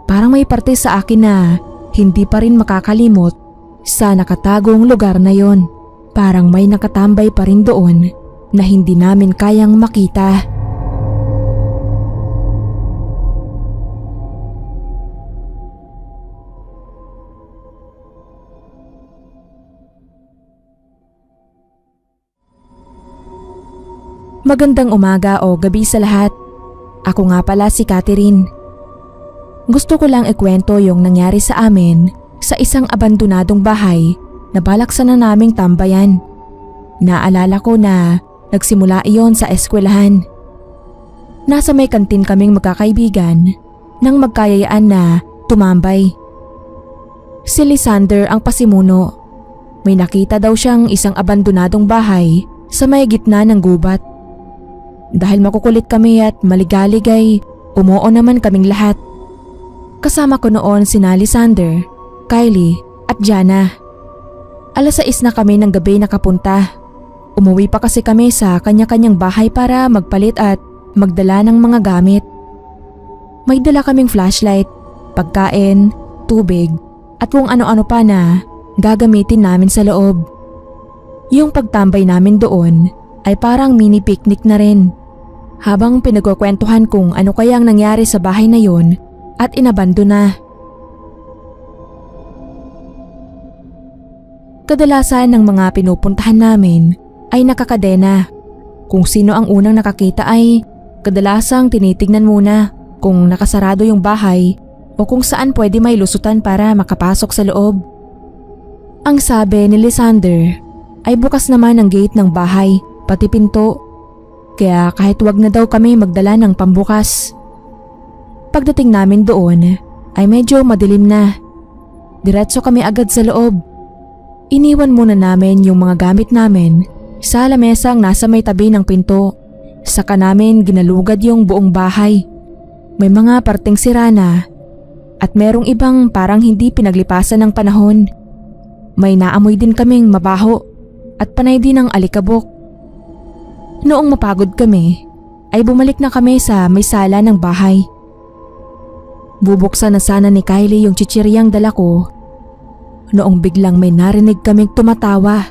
parang may parte sa akin na hindi pa rin makakalimot sa nakatagong lugar na yon. Parang may nakatambay pa rin doon na hindi namin kayang makita. Magandang umaga o gabi sa lahat. Ako nga pala si Catherine. Gusto ko lang ikwento yung nangyari sa amin sa isang abandonadong bahay na balak sana naming tambayan. Naalala ko na nagsimula iyon sa eskwelahan. Nasa may kantin kaming magkakaibigan nang magkayayaan na tumambay. Si Lysander ang pasimuno. May nakita daw siyang isang abandonadong bahay sa may gitna ng gubat. Dahil makukulit kami at maligalig ay umuo naman kaming lahat. Kasama ko noon sina Lysander, Kylie at Jana. 6:00 na kami ng gabi nakapunta. Umuwi pa kasi kami sa kanya-kanyang bahay para magpalit at magdala ng mga gamit. May dala kaming flashlight, pagkain, tubig at kung ano-ano pa na gagamitin namin sa loob. Yung pagtambay namin doon ay parang mini picnic na rin. Habang pinagkukwentuhan kung ano kayang nangyari sa bahay na yon at inabandona. Kadalasan ng mga pinupuntahan namin ay nakakadena. Kung sino ang unang nakakita ay kadalasang tinitignan muna kung nakasarado yung bahay o kung saan pwede may lusutan para makapasok sa loob. Ang sabi ni Lysander ay bukas naman ang gate ng bahay, pati pinto. Kaya kahit wag na daw kami magdala ng pambukas. Pagdating namin doon ay medyo madilim na. Diretso kami agad sa loob. Iniwan muna namin yung mga gamit namin sa lamesang nasa may tabi ng pinto. Saka namin ginalugad yung buong bahay. May mga parteng sira na at merong ibang parang hindi pinaglipasan ng panahon. May naamoy din kaming mabaho at panay din ng alikabok. Noong mapagod kami ay bumalik na kami sa may sala ng bahay. Bubuksan na sana ni Kylie yung chichiryang dala ko noong biglang may narinig kaming tumatawa.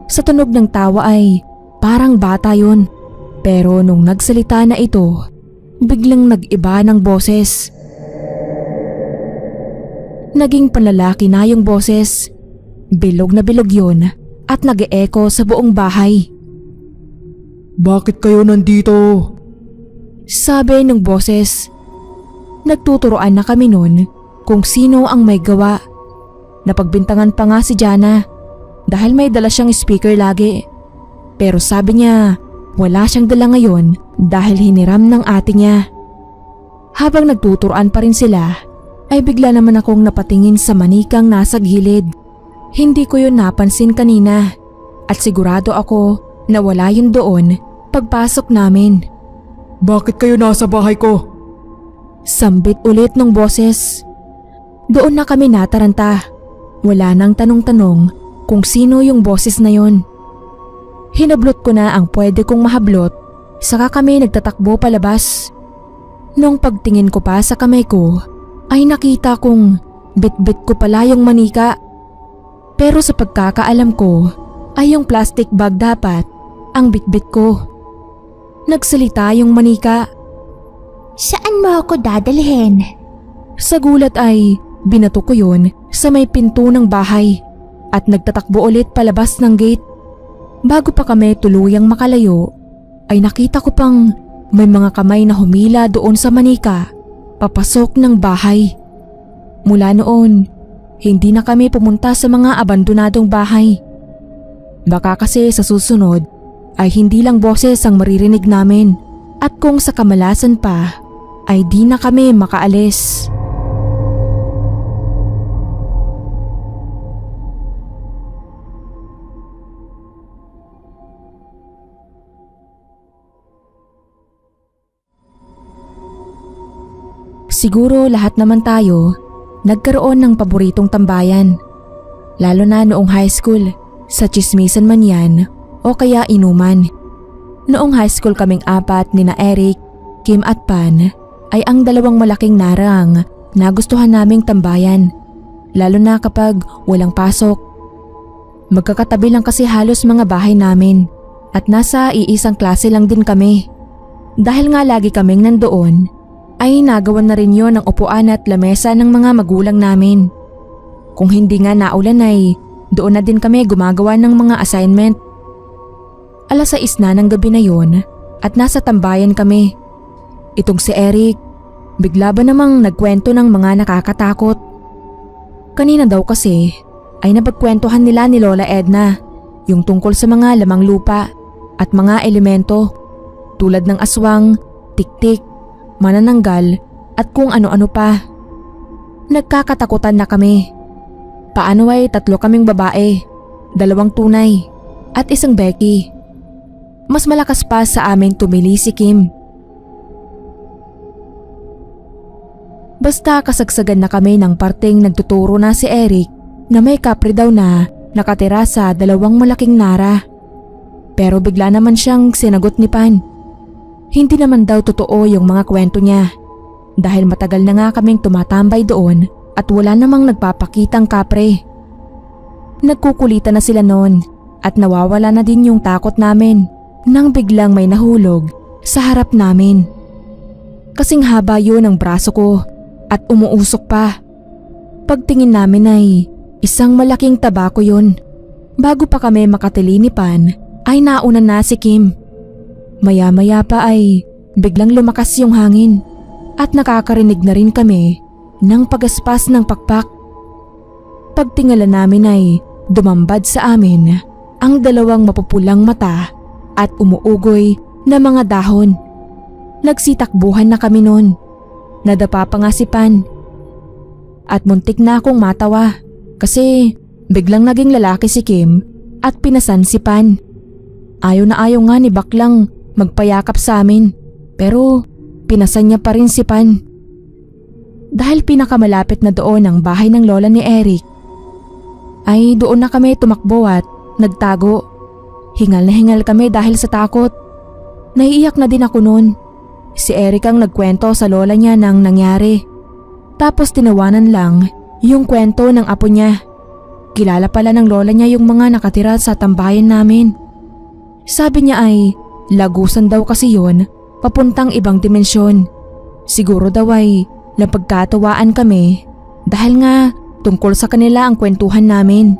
Sa tunog ng tawa ay parang bata yun, pero nung nagsalita na ito, biglang nag-iba ng boses. Naging panlalaki na yung boses. Bilog na bilog yun at nag-e-echo sa buong bahay. Bakit kayo nandito? Sabi ng boses. Nagtuturoan na kami nun kung sino ang may gawa. Napagbintangan pa nga si Jana dahil may dala siyang speaker lagi. Pero sabi niya wala siyang dala ngayon dahil hiniram ng ate niya. Habang nagtuturoan pa rin sila ay bigla naman akong napatingin sa manikang nasa gilid. Hindi ko yun napansin kanina at sigurado ako na wala yun doon pagpasok namin. Bakit kayo nasa bahay ko? Sambit ulit ng boses. Doon na kami nataranta. Wala nang tanong-tanong kung sino yung boses na yon. Hinablot ko na ang pwede kong mahablot, saka kami nagtatakbo palabas. Nung pagtingin ko pa sa kamay ko, ay nakita kong bit-bit ko pala yung manika. Pero sa pagkakaalam ko, ay yung plastic bag dapat ang bit-bit ko. Nagsalita yung manika. Saan mo ako dadalhin? Sa gulat ay binato ko yun sa may pinto ng bahay at nagtatakbo ulit palabas ng gate. Bago pa kami tuluyang makalayo ay nakita ko pang may mga kamay na humila doon sa manika papasok ng bahay. Mula noon, hindi na kami pumunta sa mga abandonadong bahay. Baka kasi sa susunod ay hindi lang boses ang maririnig namin at kung sa kamalasan pa ay di na kami makaalis. Siguro lahat naman tayo nagkaroon ng paboritong tambayan. Lalo na noong high school, sa tsismisan man yan o kaya inuman. Noong high school kaming apat nina Eric, Kim at Pan ay ang dalawang malaking narang na gustuhan naming tambayan. Lalo na kapag walang pasok. Magkakatabi lang kasi halos mga bahay namin at nasa iisang klase lang din kami. Dahil nga lagi kaming nandoon, ay nagawan na rin yon ang upuan at lamesa ng mga magulang namin. Kung hindi nga naulan ay doon na din kami gumagawa ng mga assignment. 6:00 na ng gabi na yon at nasa tambayan kami. Itong si Eric, bigla ba namang nagkwento ng mga nakakatakot. Kanina daw kasi ay napagkwentuhan nila ni Lola Edna yung tungkol sa mga lamang lupa at mga elemento tulad ng aswang, tiktik, manananggal at kung ano-ano pa. Nagkakatakutan na kami. Paano ay 3 kaming babae, 2 tunay at 1 Becky. Mas malakas pa sa aming tumili si Kim. Basta kasagsagan na kami ng parteng nagtuturo na si Eric na may kapre daw na nakatira sa 2 malaking nara. Pero bigla naman siyang sinagot ni Pan. Hindi naman daw totoo yung mga kwento niya dahil matagal na nga kaming tumatambay doon at wala namang nagpapakitang kapre. Nagkukulitan na sila noon at nawawala na din yung takot namin nang biglang may nahulog sa harap namin. Kasing haba yun ang braso ko at umuusok pa. Pagtingin namin ay isang malaking tabako yun. Bago pa kami makatilinipan ay nauna na si Kim. Maya-maya pa ay biglang lumakas yung hangin at nakakarinig na rin kami ng pagaspas ng pakpak. Pagtingala namin ay dumambad sa amin ang dalawang mapupulang mata at umuugoy na mga dahon. Nagsitakbuhan na kami noon. Nadapa pa nga si Pan. At muntik na akong matawa kasi biglang naging lalaki si Kim at pinasan si Pan. Ayaw na ayaw nga ni Baklang magpayakap sa amin pero pinasan niya pa rin si Pan. Dahil pinakamalapit na doon ang bahay ng lola ni Eric, ay doon na kami tumakbo at nagtago. Hingal na hingal kami dahil sa takot. Naiiyak na din ako noon. Si Eric ang nagkwento sa lola niya ng nangyari. Tapos tinawanan lang yung kwento ng apo niya. Kilala pala ng lola niya yung mga nakatira sa tambayan namin. Sabi niya ay lagusan daw kasi yun papuntang ibang dimensyon. Siguro daw ay napagkatawaan kami dahil nga tungkol sa kanila ang kwentuhan namin.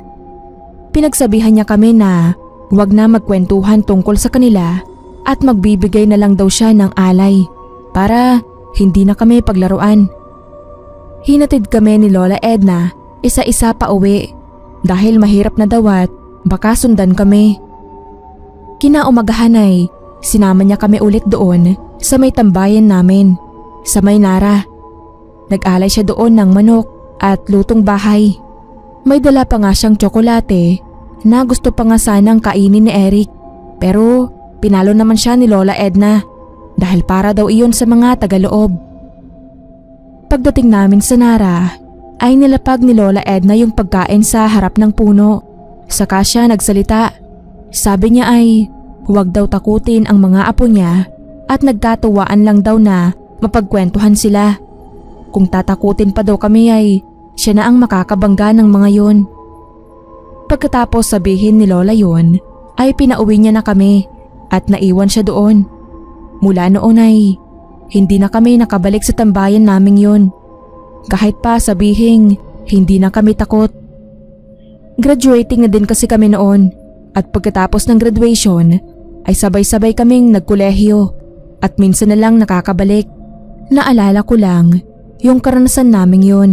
Pinagsabihan niya kami na huwag na magkwentuhan tungkol sa kanila at magbibigay na lang daw siya ng alay para hindi na kami paglaruan. Hinatid kami ni Lola Edna isa-isa pa uwi dahil mahirap na daw at baka sundan kami. Kinaumagahan ay sinama niya kami ulit doon sa may tambayan namin sa Maynara. Nag-alay siya doon ng manok at lutong bahay. May dala pa nga siyang tsokolate na gusto pa nga sanang kainin ni Eric pero pinalo naman siya ni Lola Edna dahil para daw iyon sa mga tagaloob. Pagdating namin sa Nara ay nilapag ni Lola Edna yung pagkain sa harap ng puno. Saka siya nagsalita. Sabi niya ay huwag daw takutin ang mga apo niya at nagkatuwaan lang daw na mapagkwentuhan sila. Kung tatakutin pa daw kami ay siya na ang makakabangga ng mga yon. Pagkatapos sabihin ni Lola yon ay pinauwi niya na kami at naiwan siya doon. Mula noon ay hindi na kami nakabalik sa tambayan naming yon. Kahit pa sabihing hindi na kami takot. Graduating na din kasi kami noon at pagkatapos ng graduation ay sabay-sabay kaming nagkolehiyo at minsan na lang nakakabalik. Naalala ko lang yung karanasan naming yon.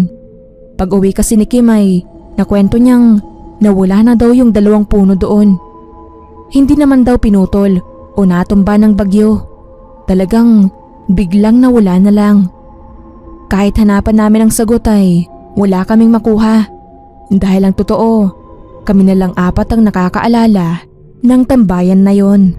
Pag uwi kasi ni Kim ay nakwento niyang nawala na daw yung 2 puno doon. Hindi naman daw pinutol o natumba ng bagyo. Talagang biglang nawala na lang. Kahit hanapan namin ang sagot ay wala kaming makuha. Dahil ang totoo, kami na lang 4 ang nakakaalala ng tambayan na yon.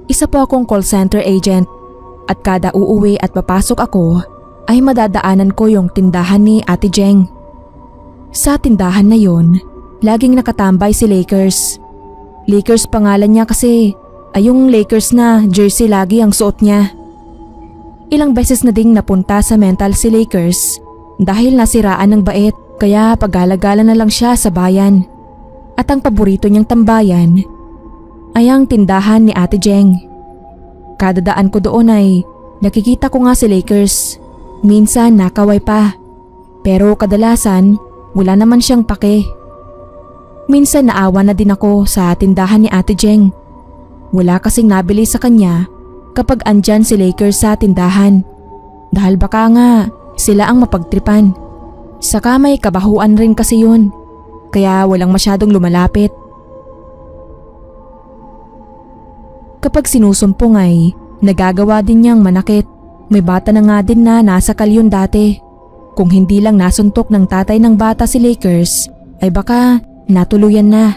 Isa po akong call center agent at kada uuwi at papasok ako ay madadaanan ko yung tindahan ni Ate Jeng. Sa tindahan na yon, laging nakatambay si Lakers. Lakers pangalan niya kasi ay yung Lakers na jersey lagi ang suot niya. Ilang beses na ding napunta sa mental si Lakers dahil nasiraan ng bait kaya paggalagala na lang siya sa bayan. At ang paborito niyang tambayan ay ang tindahan ni Ate Jeng. Kada daan ko doon ay nakikita ko nga si Lakers. Minsan nakaway pa, pero kadalasan wala naman siyang pake. Minsan naawa na din ako sa tindahan ni Ate Jeng. Wala kasing nabili sa kanya kapag andyan si Lakers sa tindahan. Dahil baka nga sila ang mapagtripan. Saka may kabahuan rin kasi yun, kaya walang masyadong lumalapit. Kapag sinusumpong ay nagagawa din niyang manakit. May bata na nga din na nasa kalyon dati. Kung hindi lang nasuntok ng tatay ng bata si Lakers, ay baka natuluyan na.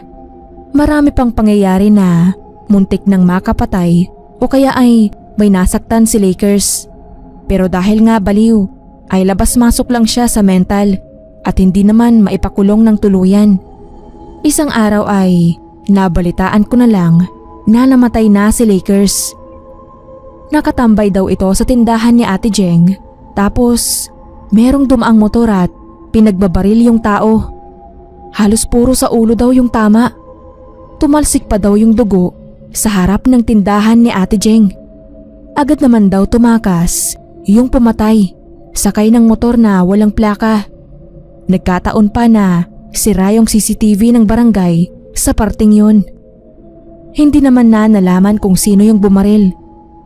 Marami pang pangyayari na muntik nang makapatay o kaya ay may nasaktan si Lakers. Pero dahil nga baliw, ay labas-masok lang siya sa mental at hindi naman maipakulong ng tuluyan. Isang araw ay nabalitaan ko na lang na namatay na si Lakers. Nakatambay daw ito sa tindahan ni Ate Jeng tapos merong dumaang motor at pinagbabaril yung tao. Halos puro sa ulo daw yung tama. Tumalsik pa daw yung dugo sa harap ng tindahan ni Ate Jeng. Agad naman daw tumakas yung pumatay, sakay ng motor na walang plaka. Nagkataon pa na sira yung CCTV ng barangay sa parting yun. Hindi naman na nalaman kung sino yung bumaril,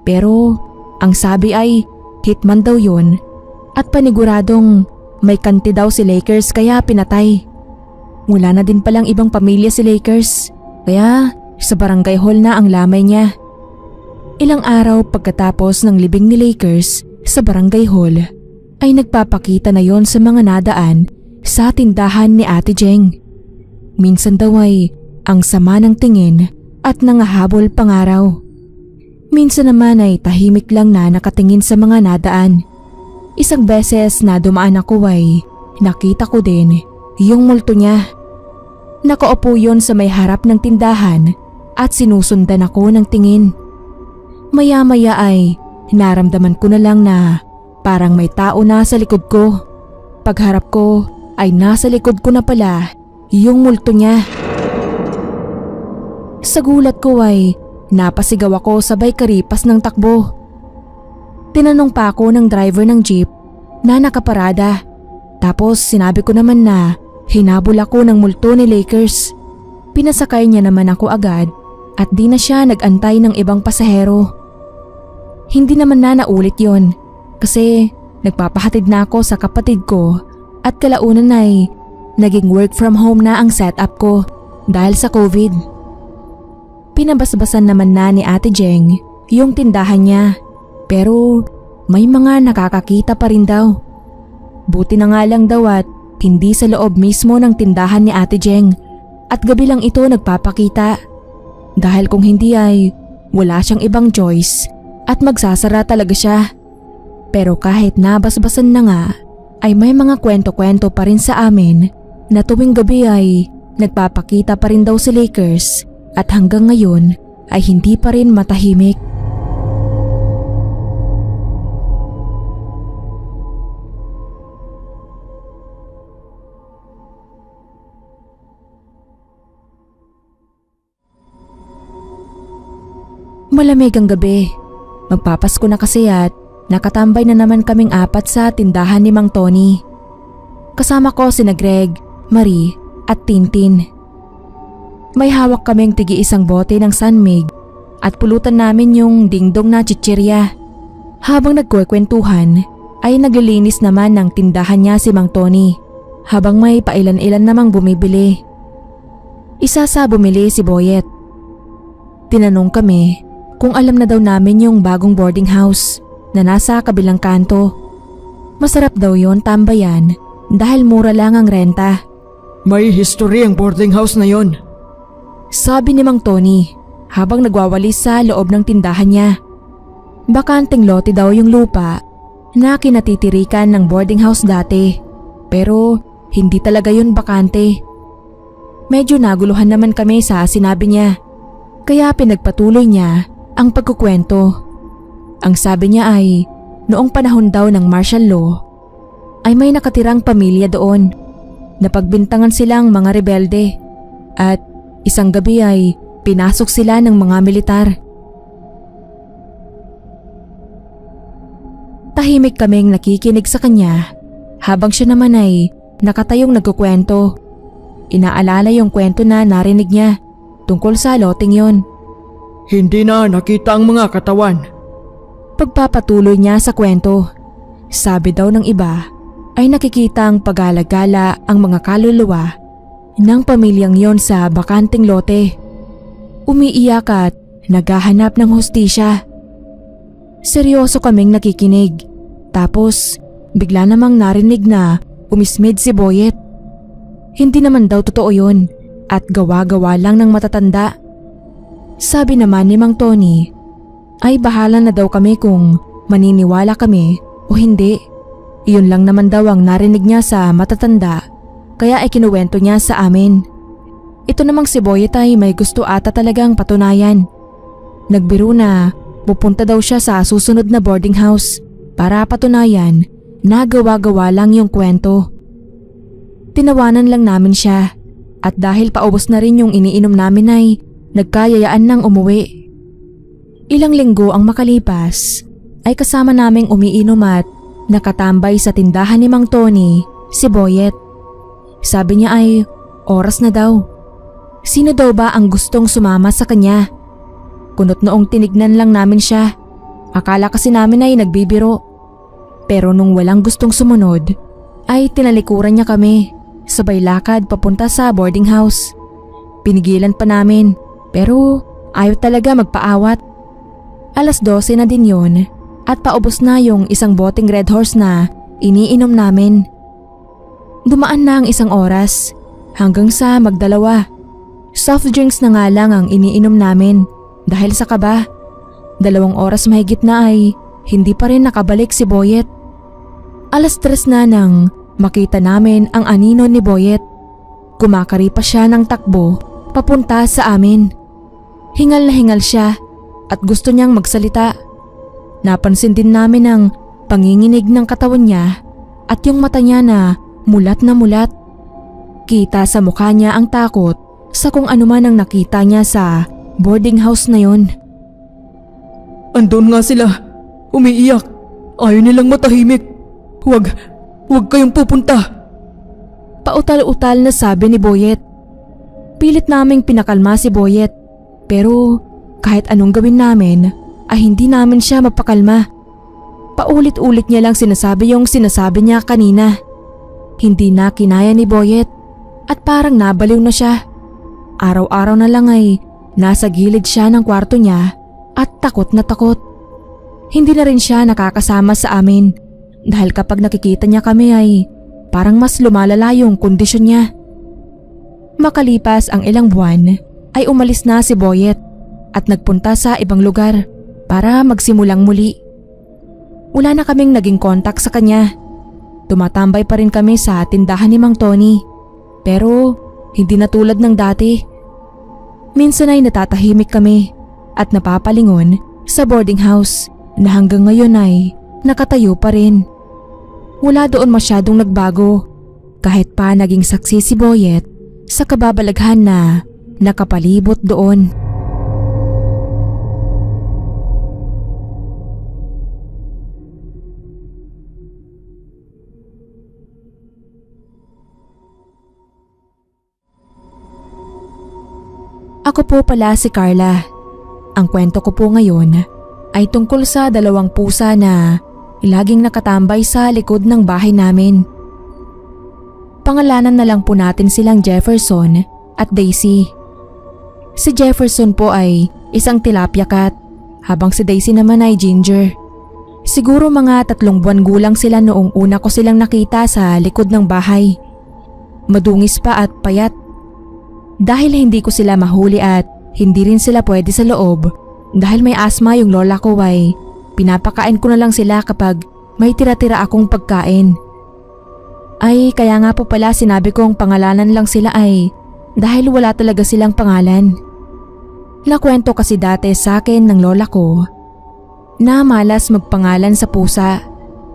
pero ang sabi ay hitman daw yun at paniguradong may kanti daw si Lakers kaya pinatay. Wala na din palang ibang pamilya si Lakers, kaya sa barangay hall na ang lamay niya. Ilang araw pagkatapos ng libing ni Lakers sa barangay hall ay nagpapakita na yon sa mga nadaan sa tindahan ni Ate Jeng. Minsan daw ay ang sama ng tingin at nangahabol pangaraw. Minsan naman ay tahimik lang na nakatingin sa mga nadaan. Isang beses na dumaan ako ay nakita ko din yung multo niya. Nakaupo yon sa may harap ng tindahan at sinusundan ako ng tingin. Maya-maya ay naramdaman ko na lang na parang may tao na sa likod ko. Pagharap ko ay nasa likod ko na pala yung multo niya. Sa gulat ko ay napasigaw ako sabay karipas ng takbo. Tinanong pa ako ng driver ng jeep na nakaparada. Tapos sinabi ko naman na hinabol ako ng multo ni Lakers. Pinasakay niya naman ako agad at di na siya nag-antay ng ibang pasahero. Hindi naman na naulit yon kasi nagpapahatid na ako sa kapatid ko at kalaunan ay naging work from home na ang setup ko dahil sa COVID. Pinabasbasan naman na ni Ate Jeng yung tindahan niya pero may mga nakakakita pa rin daw. Buti na nga lang daw at hindi sa loob mismo ng tindahan ni Ate Jeng at gabi lang ito nagpapakita. Dahil kung hindi ay wala siyang ibang choice at magsasara talaga siya. Pero kahit nabasbasan na nga ay may mga kwento-kwento pa rin sa amin na tuwing gabi ay nagpapakita pa rin daw si Lakers at hanggang ngayon ay hindi pa rin matahimik. Malamig ang gabi. Magpapasko na kasi at nakatambay na naman kaming apat sa tindahan ni Mang Tony. Kasama ko sina Greg, Marie at Tintin. May hawak kaming tigi-isang bote ng Sunmig at pulutan namin yung dingdong na chichirya. Habang nagkukwentuhan ay naglilinis naman ng tindahan niya si Mang Tony habang may pailan-ilan namang bumibili. Isa sa bumili si Boyet. Tinanong kami kung alam na daw namin yung bagong boarding house na nasa kabilang kanto. Masarap daw yon tambayan dahil mura lang ang renta. May history ang boarding house na yon, sabi ni Mang Tony habang nagwawalis sa loob ng tindahan niya. Bakanteng lote daw yung lupa na kinatitirikan ng boarding house dati pero hindi talaga yun bakante. Medyo naguluhan naman kami sa sinabi niya kaya pinagpatuloy niya ang pagkukwento. Ang sabi niya ay noong panahon daw ng martial law ay may nakatirang pamilya doon. Napagbintangan silang mga rebelde at isang gabi ay pinasok sila ng mga militar. Tahimik kaming nakikinig sa kanya habang siya naman ay nakatayong nagkukwento. Inaalala yung kwento na narinig niya tungkol sa loting yon. Hindi na nakita ang mga katawan. Pagpapatuloy niya sa kwento, sabi daw ng iba ay nakikita ang pag-alagala ang mga kaluluwa ng pamilyang yon sa bakanting lote. Umiiyak at naghahanap ng hustisya. Seryoso kaming nakikinig tapos bigla namang narinig na umismid si Boyet. Hindi naman daw totoo yon at gawa-gawa lang ng matatanda. Sabi naman ni Mang Tony ay bahala na daw kami kung maniniwala kami o hindi. Iyon lang naman daw ang narinig niya sa matatanda kaya ay kinuwento niya sa amin. Ito namang si Boyet ay may gusto ata talagang patunayan. Nagbiro na pupunta daw siya sa susunod na boarding house para patunayan na gawa-gawa lang yung kwento. Tinawanan lang namin siya at dahil paubos na rin yung iniinom namin ay nagkayayaan ng umuwi. Ilang linggo ang makalipas ay kasama naming umiinom at nakatambay sa tindahan ni Mang Tony si Boyet. Sabi niya ay oras na daw. Sino daw ba ang gustong sumama sa kanya? Kunot noong tinignan lang namin siya. Akala kasi namin ay nagbibiro. Pero nung walang gustong sumunod, ay tinalikuran niya kami. Sabay lakad papunta sa boarding house. Pinigilan pa namin pero ayaw talaga magpaawat. 12:00 na din yon at paubos na yung isang boteng Red Horse na iniinom namin. Dumaan na ang 1 oras hanggang sa magdalawa. Soft drinks na nga lang ang iniinom namin dahil sa kaba. 2 oras mahigit na ay hindi pa rin nakabalik si Boyet. 3:00 na nang makita namin ang anino ni Boyet. Kumakari pa siya ng takbo papunta sa amin. Hingal na hingal siya at gusto niyang magsalita. Napansin din namin ang panginginig ng katawan niya at yung mata niya na mulat na mulat. Kita sa mukha niya ang takot sa kung ano man ang nakita niya sa boarding house na yon. Andun nga sila, umiiyak. Ayaw nilang matahimik. Huwag kayong pupunta. Pautal-utal na sabi ni Boyet. Pilit naming pinakalma si Boyet pero kahit anong gawin namin ay hindi namin siya mapakalma. Paulit-ulit niya lang sinasabi yung sinasabi niya kanina. Hindi na kinaya ni Boyet at parang nabaliw na siya. Araw-araw na lang ay nasa gilid siya ng kwarto niya at takot na takot. Hindi na rin siya nakakasama sa amin dahil kapag nakikita niya kami ay parang mas lumalala yung kondisyon niya. Makalipas ang ilang buwan ay umalis na si Boyet at nagpunta sa ibang lugar para magsimulang muli. Wala na kaming naging kontak sa kanya. Tumatambay pa rin kami sa tindahan ni Mang Tony pero hindi na tulad ng dati. Minsan ay natatahimik kami at napapalingon sa boarding house na hanggang ngayon ay nakatayo pa rin. Wala doon masyadong nagbago kahit pa naging saksi si Boyet sa kababalaghan na nakapalibot doon. Ako po pala si Carla. Ang kwento ko po ngayon ay tungkol sa 2 pusa na laging nakatambay sa likod ng bahay namin. Pangalanan na lang po natin silang Jefferson at Daisy. Si Jefferson po ay isang tilapia cat habang si Daisy naman ay ginger. Siguro mga 3 buwan gulang sila noong una ko silang nakita sa likod ng bahay. Madungis pa at payat. Dahil hindi ko sila mahuli at hindi rin sila pwede sa loob dahil may asma yung lola ko ay pinapakain ko na lang sila kapag may tira-tira akong pagkain. Ay kaya nga po pala sinabi kong pangalanan lang sila ay dahil wala talaga silang pangalan. Nakwento kasi dati sa akin ng lola ko na malas magpangalan sa pusa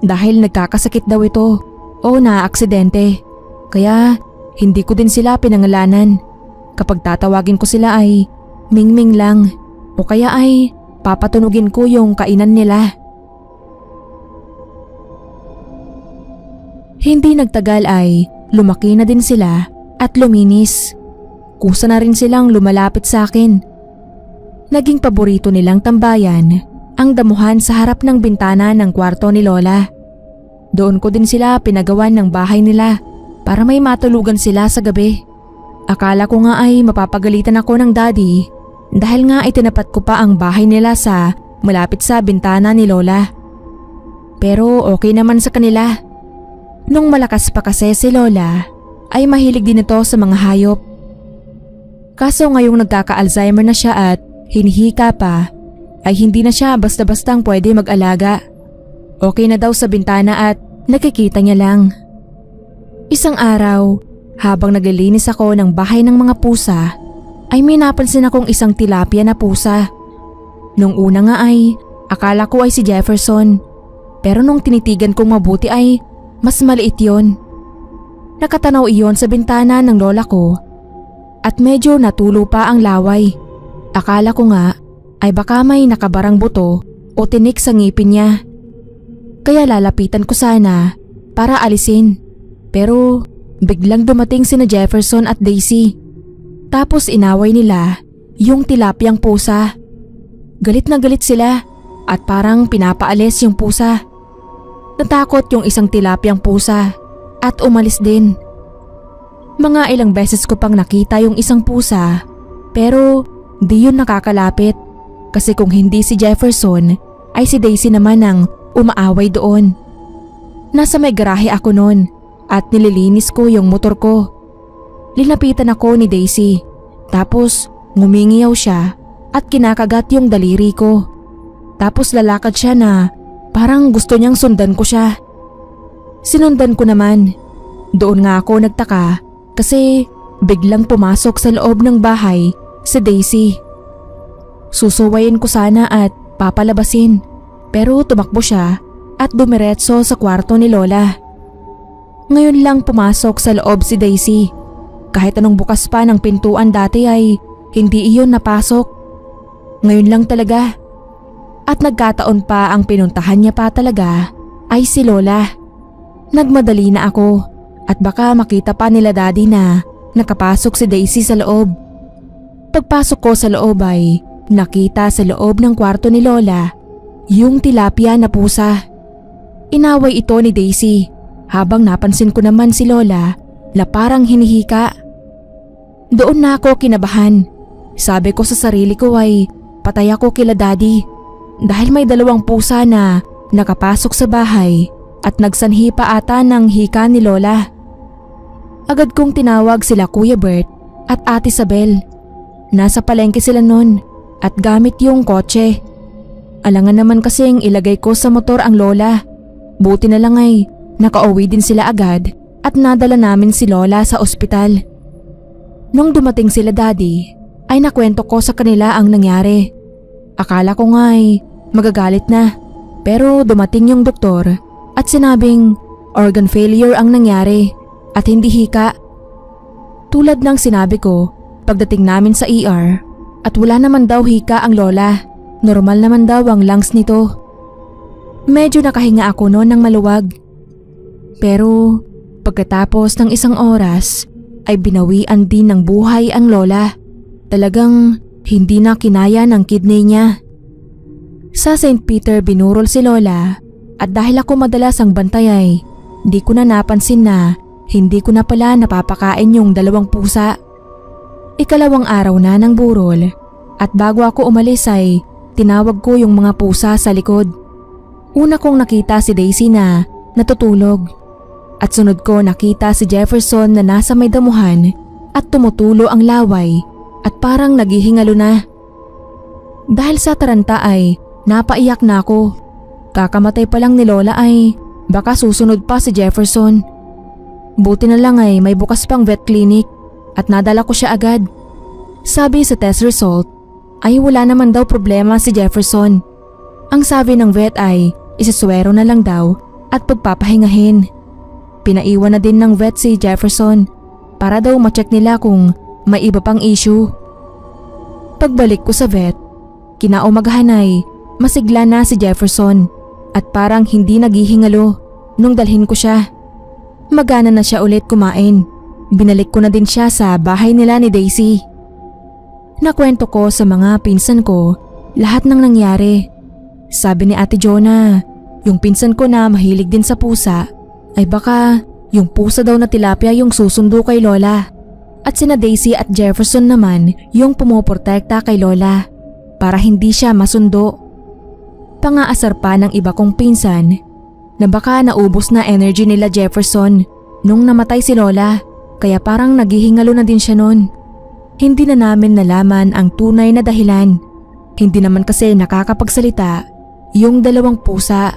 dahil nagkakasakit daw ito o na-aksidente. Kaya hindi ko din sila pinangalanan. Kapag tatawagin ko sila ay Mingming lang o kaya ay papatunugin ko yung kainan nila. Hindi nagtagal ay lumaki na din sila at luminis. Kusa na rin silang lumalapit sa akin. Naging paborito nilang tambayan ang damuhan sa harap ng bintana ng kwarto ni Lola. Doon ko din sila pinagawan ng bahay nila para may matulugan sila sa gabi. Akala ko nga ay mapapagalitan ako ng daddy dahil nga itinapat ko pa ang bahay nila sa malapit sa bintana ni Lola. Pero okay naman sa kanila. Nung malakas pa kasi si Lola ay mahilig din ito sa mga hayop. Kaso ngayong nagkaka-Alzheimer na siya at hinihika pa ay hindi na siya basta-bastang pwede mag-alaga. Okay na daw sa bintana at nakikita niya lang. Isang araw, habang naglilinis ako ng bahay ng mga pusa, ay may napansin akong isang tilapia na pusa. Nung una nga ay akala ko ay si Jefferson, pero nung tinitigan kong mabuti ay mas maliit yon. Nakatanaw iyon sa bintana ng lola ko at medyo natulo pa ang laway. Akala ko nga ay baka may nakabarang buto o tinik sa ngipin niya. Kaya lalapitan ko sana para alisin. Pero biglang dumating sina Jefferson at Daisy. Tapos inaway nila yung tilapyang pusa. Galit na galit sila at parang pinapaalis yung pusa. Natakot yung isang tilapyang pusa at umalis din. Mga ilang beses ko pang nakita yung isang pusa pero di yun nakakalapit kasi kung hindi si Jefferson ay si Daisy naman ang umaaway doon. Nasa may garahe ako noon at nililinis ko yung motor ko. Linapitan ako ni Daisy tapos ngumingiyaw siya at kinakagat yung daliri ko. Tapos lalakad siya na parang gusto niyang sundan ko siya. Sinundan ko naman. Doon nga ako nagtaka kasi biglang pumasok sa loob ng bahay si Daisy. Susuwayin ko sana at papalabasin pero tumakbo siya at dumiretso sa kwarto ni Lola. Ngayon lang pumasok sa loob si Daisy. Kahit anong bukas pa ng pintuan dati ay hindi iyon napasok. Ngayon lang talaga. At nagkataon pa ang pinuntahan niya pa talaga ay si Lola. Nagmadali na ako at baka makita pa nila Daddy na nakapasok si Daisy sa loob. Pagpasok ko sa loob ay nakita sa loob ng kwarto ni Lola yung tilapia na pusa. Inaway ito ni Daisy habang napansin ko naman si Lola na parang hinihika. Doon na ako kinabahan. Sabi ko sa sarili ko ay patay ako kila Daddy dahil may dalawang pusa na nakapasok sa bahay at nagsanhi pa ata ng hika ni Lola. Agad kong tinawag sila Kuya Bert at Ate Isabel. Nasa palengke sila nun at gamit yung kotse. Alangan naman kasing ilagay ko sa motor ang Lola. Buti na lang ay nakauwi din sila agad at nadala namin si Lola sa ospital. Nung dumating sila Daddy ay nakwento ko sa kanila ang nangyari. Akala ko nga ay magagalit na pero dumating yung doktor at sinabing organ failure ang nangyari at hindi hika. Tulad ng sinabi ko pagdating namin sa ER at wala naman daw hika ang Lola. Normal naman daw ang lungs nito. Medyo nakahinga ako noon ng maluwag. Pero pagkatapos ng isang oras ay binawian din ng buhay ang Lola. Talagang hindi na kinaya ng kidney niya. Sa St. Peter binurol si Lola at dahil ako madalas ang bantay ay di ko na napansin na hindi ko na pala napapakain yung dalawang pusa. Ikalawang araw na ng burol at bago ako umalis ay tinawag ko yung mga pusa sa likod. Una kong nakita si Daisy na natutulog at sunod ko nakita si Jefferson na nasa may damuhan at tumutulo ang laway at parang naghihingalo na. Dahil sa taranta ay napaiyak na ako. Kakamatay pa lang ni Lola ay baka susunod pa si Jefferson. Buti na lang ay may bukas pang vet clinic at nadala ko siya agad. Sabi sa test result ay wala naman daw problema si Jefferson. Ang sabi ng vet ay isaswero na lang daw at pagpapahingahin. Pinaiwan na din ng vet si Jefferson para daw ma-check nila kung may iba pang issue. Pagbalik ko sa vet, kinaumagahan ay masigla na si Jefferson at parang hindi naghihingalo nung dalhin ko siya. Magana na siya ulit kumain. Binalik ko na din siya sa bahay nila ni Daisy. Nakwento ko sa mga pinsan ko lahat ng nangyari. Sabi ni Ate Jonah, yung pinsan ko na mahilig din sa pusa ay baka yung pusa daw na tilapia yung susundo kay Lola. At sina Daisy at Jefferson naman yung pumuprotekta kay Lola para hindi siya masundo. Pangaasar pa ng iba kong pinsan na baka naubos na energy nila Jefferson nung namatay si Lola kaya parang naghihingalo na din siya nun. Hindi na namin nalaman ang tunay na dahilan. Hindi naman kasi nakakapagsalita yung dalawang pusa.